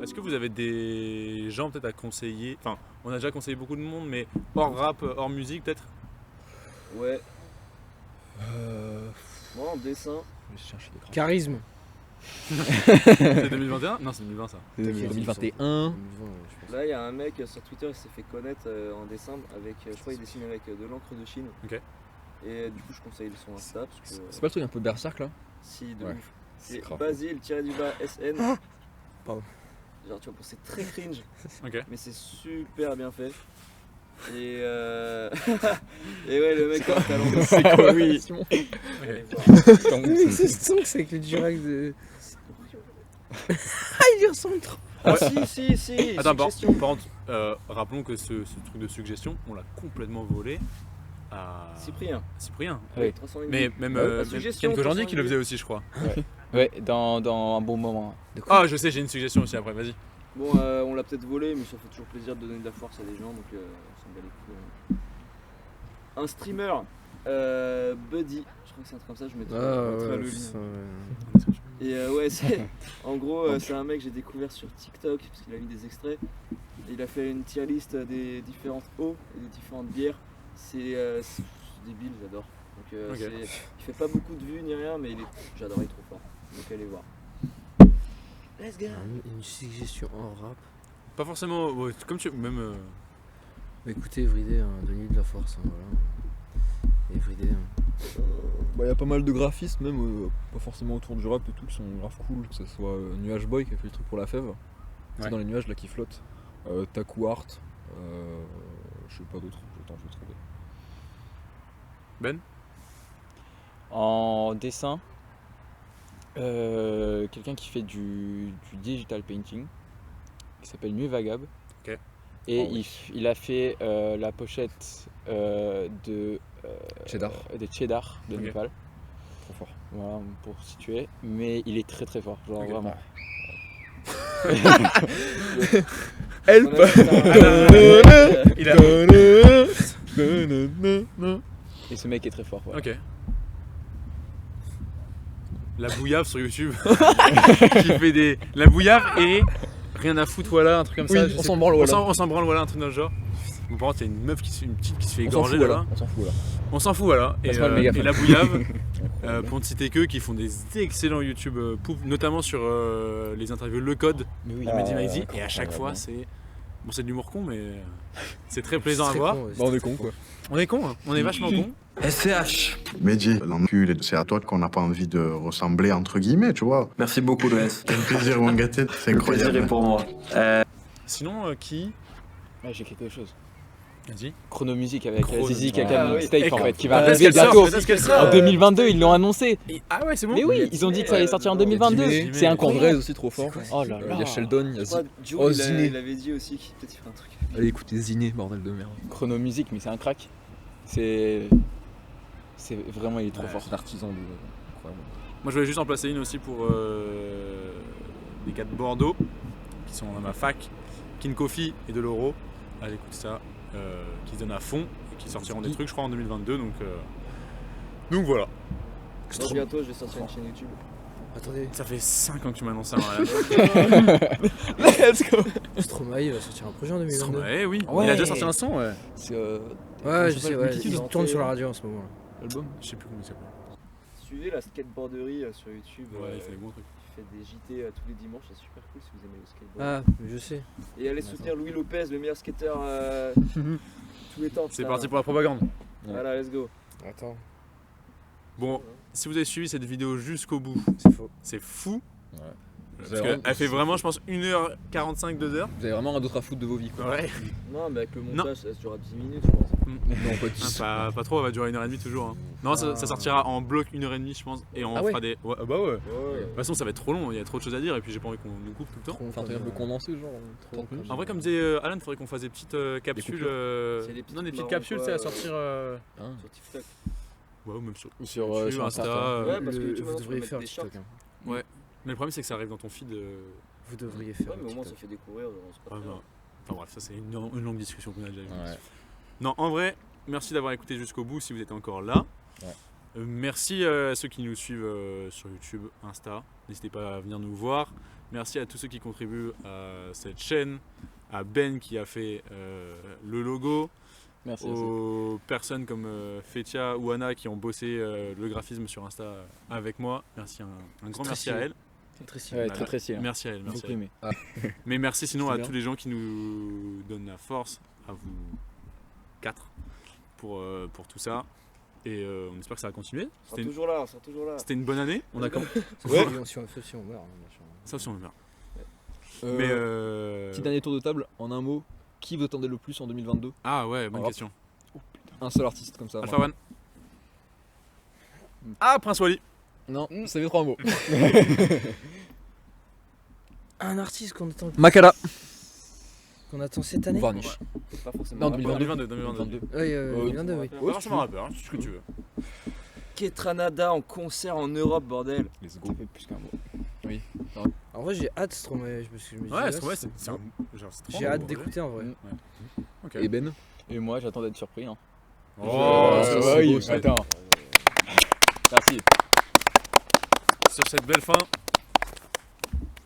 Est-ce que vous avez des gens peut-être à conseiller? Enfin, on a déjà conseillé beaucoup de monde, mais hors rap, hors musique peut-être? Ouais. Moi en dessin. Je vais chercher des crans. Charisme. C'est 2021? Non, c'est 2020 ça. C'est 2021. Là, il y a un mec sur Twitter qui s'est fait connaître en décembre avec, je crois, il dessine avec de l'encre de Chine. Ok. Et du coup, je conseille son Insta parce que. C'est pas le truc un peu berserk là? Si, de Ouais. ouf. C'est grave. Basile-SN. Pardon. Genre, tu vois, c'est très cringe, Ok. mais c'est super bien fait. Et et ouais, le mec a un talent de C'est quoi oui. Allez voir. C'est son que c'est avec le Durag de. Ah il y ressemble trop. Ah si. Attends, par suggestion. contre, rappelons que ce truc de suggestion, on l'a complètement volé à Cyprien. Oui. 300 Mais même La suggestion, Ken Kojandi 300 qui le faisait aussi, je crois. Ouais, dans un bon moment. Ah, je sais, j'ai une suggestion aussi après, vas-y. Bon, on l'a peut-être volé, mais ça fait toujours plaisir de donner de la force à des gens, donc on s'en bat les couilles. Un streamer, Buddy, je crois que c'est un truc comme ça, je mettrai le lien. Et ouais, c'est en gros, c'est un mec que j'ai découvert sur TikTok parce qu'il a mis des extraits. Il a fait une tier list des différentes eaux et des différentes bières. C'est débile, j'adore. Donc Ok. il fait pas beaucoup de vues ni rien, mais j'adore, il est trop fort. Donc allez voir. Let's go. Une suggestion en rap. Pas forcément, ouais, comme tu. Même. Bah écoutez, Everyday, Denis de la Force, voilà. Everyday. Bah, y a pas mal de graphistes, même pas forcément autour du rap et tout, qui sont grave cool. Que ce soit Nuage Boy qui a fait le truc pour la fève. C'est dans les nuages là qui flottent. Taku Art. Je sais pas d'autres. Attends, je vais trouver. Ben? En dessin, quelqu'un qui fait du digital painting, qui s'appelle Nuit Vagab. Ok. Et Oh, oui. il a fait la pochette de Cheddar de Ok. Népal. Trop fort. Voilà, pour situer. Mais il est très très fort, genre Ok. vraiment. Help. Il a... Et ce mec est très fort. Voilà. Ok. La bouillave sur YouTube. Qui fait des... La bouillave et... Rien à foutre, voilà, un truc comme Oui, ça. je on sais s'en plus. branle, voilà. On s'en branle, voilà, un truc dans le genre. Ou par contre, il y a une meuf, une petite qui se fait On s'en égorger fout, là-bas. voilà. On s'en fout, voilà. On s'en fout, voilà. Et, Passe-moi le mégaphone. et la bouillave, pour ne citer qu'eux, qui font des excellents YouTube poop, notamment sur les interviews Le Code, Mais oui. de Mehdi Maizi. Ah, Et à chaque ouais, fois, bon. c'est. Bon, c'est de l'humour con, mais c'est très plaisant à Très voir. con, ouais, Bah, on c'est est très con quoi. On est con, hein. On est vachement con. SCH. Mehdi, l'encul, c'est à toi qu'on n'a pas envie de ressembler, entre guillemets, tu vois. Merci beaucoup, Loès. Quel plaisir, mon gâté, c'est Le plaisir incroyable. est pour moi. Sinon, qui. Ah, j'ai quelque chose. Vas-y. Chronomusique avec Chrono- Zizi qui a Ah, quand même oui. Steak en fait, qui va Peut-être arriver qu'elle sort, bientôt. peut-être qu'elle sort. En 2022, ils l'ont annoncé. Ah ouais, c'est bon. Mais oui, ils ont dit que ça allait sortir en 2022. Jimmy, C'est incroyable. André aussi trop fort. Oh là Il y là. a Sheldon, il y a Je crois, Joe, Oh, il Ziné. il avait dit aussi qu'il peut-être ferait un truc. Allez écoutez Ziné, bordel de merde. Chronomusique, mais c'est un crack. C'est vraiment, il est trop fort. C'est l'artisan de. Incroyable. Moi, je voulais juste en placer une aussi pour des gars de Bordeaux qui sont dans ma fac, Kin Kofi et Deloro. Allez, écoute ça, qui se donnent à fond et qui sortiront des trucs, je crois, en 2022. Donc voilà. Moi, bientôt, je vais sortir une chaîne YouTube. Attendez, Ça fait 5 ans que tu m'annonces ça, Marianne. Let's go. Stromae il va sortir un projet en 2022. Eh oui, Ouais. il a déjà sorti un son, ouais. C'est Ouais, je sais, ouais. Multitude, Il hein. tourne sur la radio en ce moment. l'album. Je sais plus comment il s'appelle. Suivez la skateboarderie sur YouTube. Ouais, il fait des bons trucs. Il fait des JT tous les dimanches, c'est super cool si vous aimez le skateboard. Ah, je sais. Et allez soutenir Louis Lopez, le meilleur skater tous les temps. C'est putain. parti pour la propagande. Voilà, let's go. Attends. Bon, si vous avez suivi cette vidéo jusqu'au bout, C'est faux. c'est fou. Ouais. Parce qu'elle fait vraiment, je pense, 1h45, 2h. Vous avez vraiment un d'autre à foutre de vos vies quoi. Ouais. Non, mais avec le Non. montage, ça se durera 10 minutes, je pense. Non, pas 10. Pas trop, elle va durer 1h30 toujours. Hein. Non, ça sortira en bloc 1h30, je pense. Et on Ah ouais. fera des. Ouais, bah ouais. De Ouais. toute façon, ça va être trop long, il y a trop de choses à dire et puis j'ai pas envie qu'on nous coupe tout le temps. Enfin, t'as un peu condensé, genre 30 minutes. En vrai, comme disait Alan, il faudrait qu'on fasse des petites capsules. coupures. C'est des petites Non, des petites marrons, capsules, quoi, c'est à sortir. Hein. Sur TikTok. Ouais, ou même sur. Ou sur YouTube, Insta. Insta. Ouais, parce que Le- tu vois, vous tu peux devriez mettre faire des TikTok. shorts. Hein. Ouais. Mais le problème, c'est que ça arrive dans ton feed. Vous devriez faire Ouais, mais au moins ça TikTok. fait découvrir. C'est pas Ouais, grave. bah, enfin bref, ça c'est une longue discussion qu'on a déjà eue. Ouais. Non, en vrai, merci d'avoir écouté jusqu'au bout si vous êtes encore là. Ouais. Merci à ceux qui nous suivent sur YouTube, Insta. N'hésitez pas à venir nous voir. Merci à tous ceux qui contribuent à cette chaîne. À Ben qui a fait le logo. Merci. Aux personnes comme Fetia ou Anna qui ont bossé le graphisme sur Insta avec moi. Merci, un grand très merci à stylé. elle. C'est très stylé. Ouais, Bah, très très stylé. Merci à elle. Merci Beaucoup à elle. aimé. Mais merci sinon C'est à bien. tous les gens qui nous donnent la force, à vous 4 pour tout ça. Et on espère que ça va continuer. On sera toujours là, on sera toujours là. C'était une bonne année. On a quand Ouais. Si on meurt, hein, bien sûr. Ça aussi on le meurt. Mais petit dernier tour de table, en un mot, qui vous attendez le plus en 2022? Ah ouais, bonne Alors, question. Un seul artiste comme ça. Alpha One. Ah, Prince Wally. Non, ça fait 3 mots. Un artiste qu'on attend. Makala. Qu'on attend cette année. Varnish. Pas forcément. Non, 2022. Oui, 2022, oui. Pas forcément rappeur, hein, c'est ce que tu veux. Ketranada en concert en Europe, bordel. Let's go. Ça fait plus qu'un mot. Oui. En vrai, j'ai hâte Stromae. Je me dis, Ouais, là, Stromae, c'est un. Genre, c'est trop J'ai beau, hâte en vrai. d'écouter en vrai. Ok. Et Ben? Et moi, j'attends d'être surpris. Hein. Oh, ça, bah c'est oui, beau, ça. attends. Merci. Sur cette belle fin.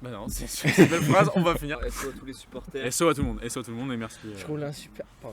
Bah non, c'est sur cette belle phrase, on va finir. SO à tous les supporters. SO à tout le monde, SO à tout le monde et merci. Je roule un super. Pardon.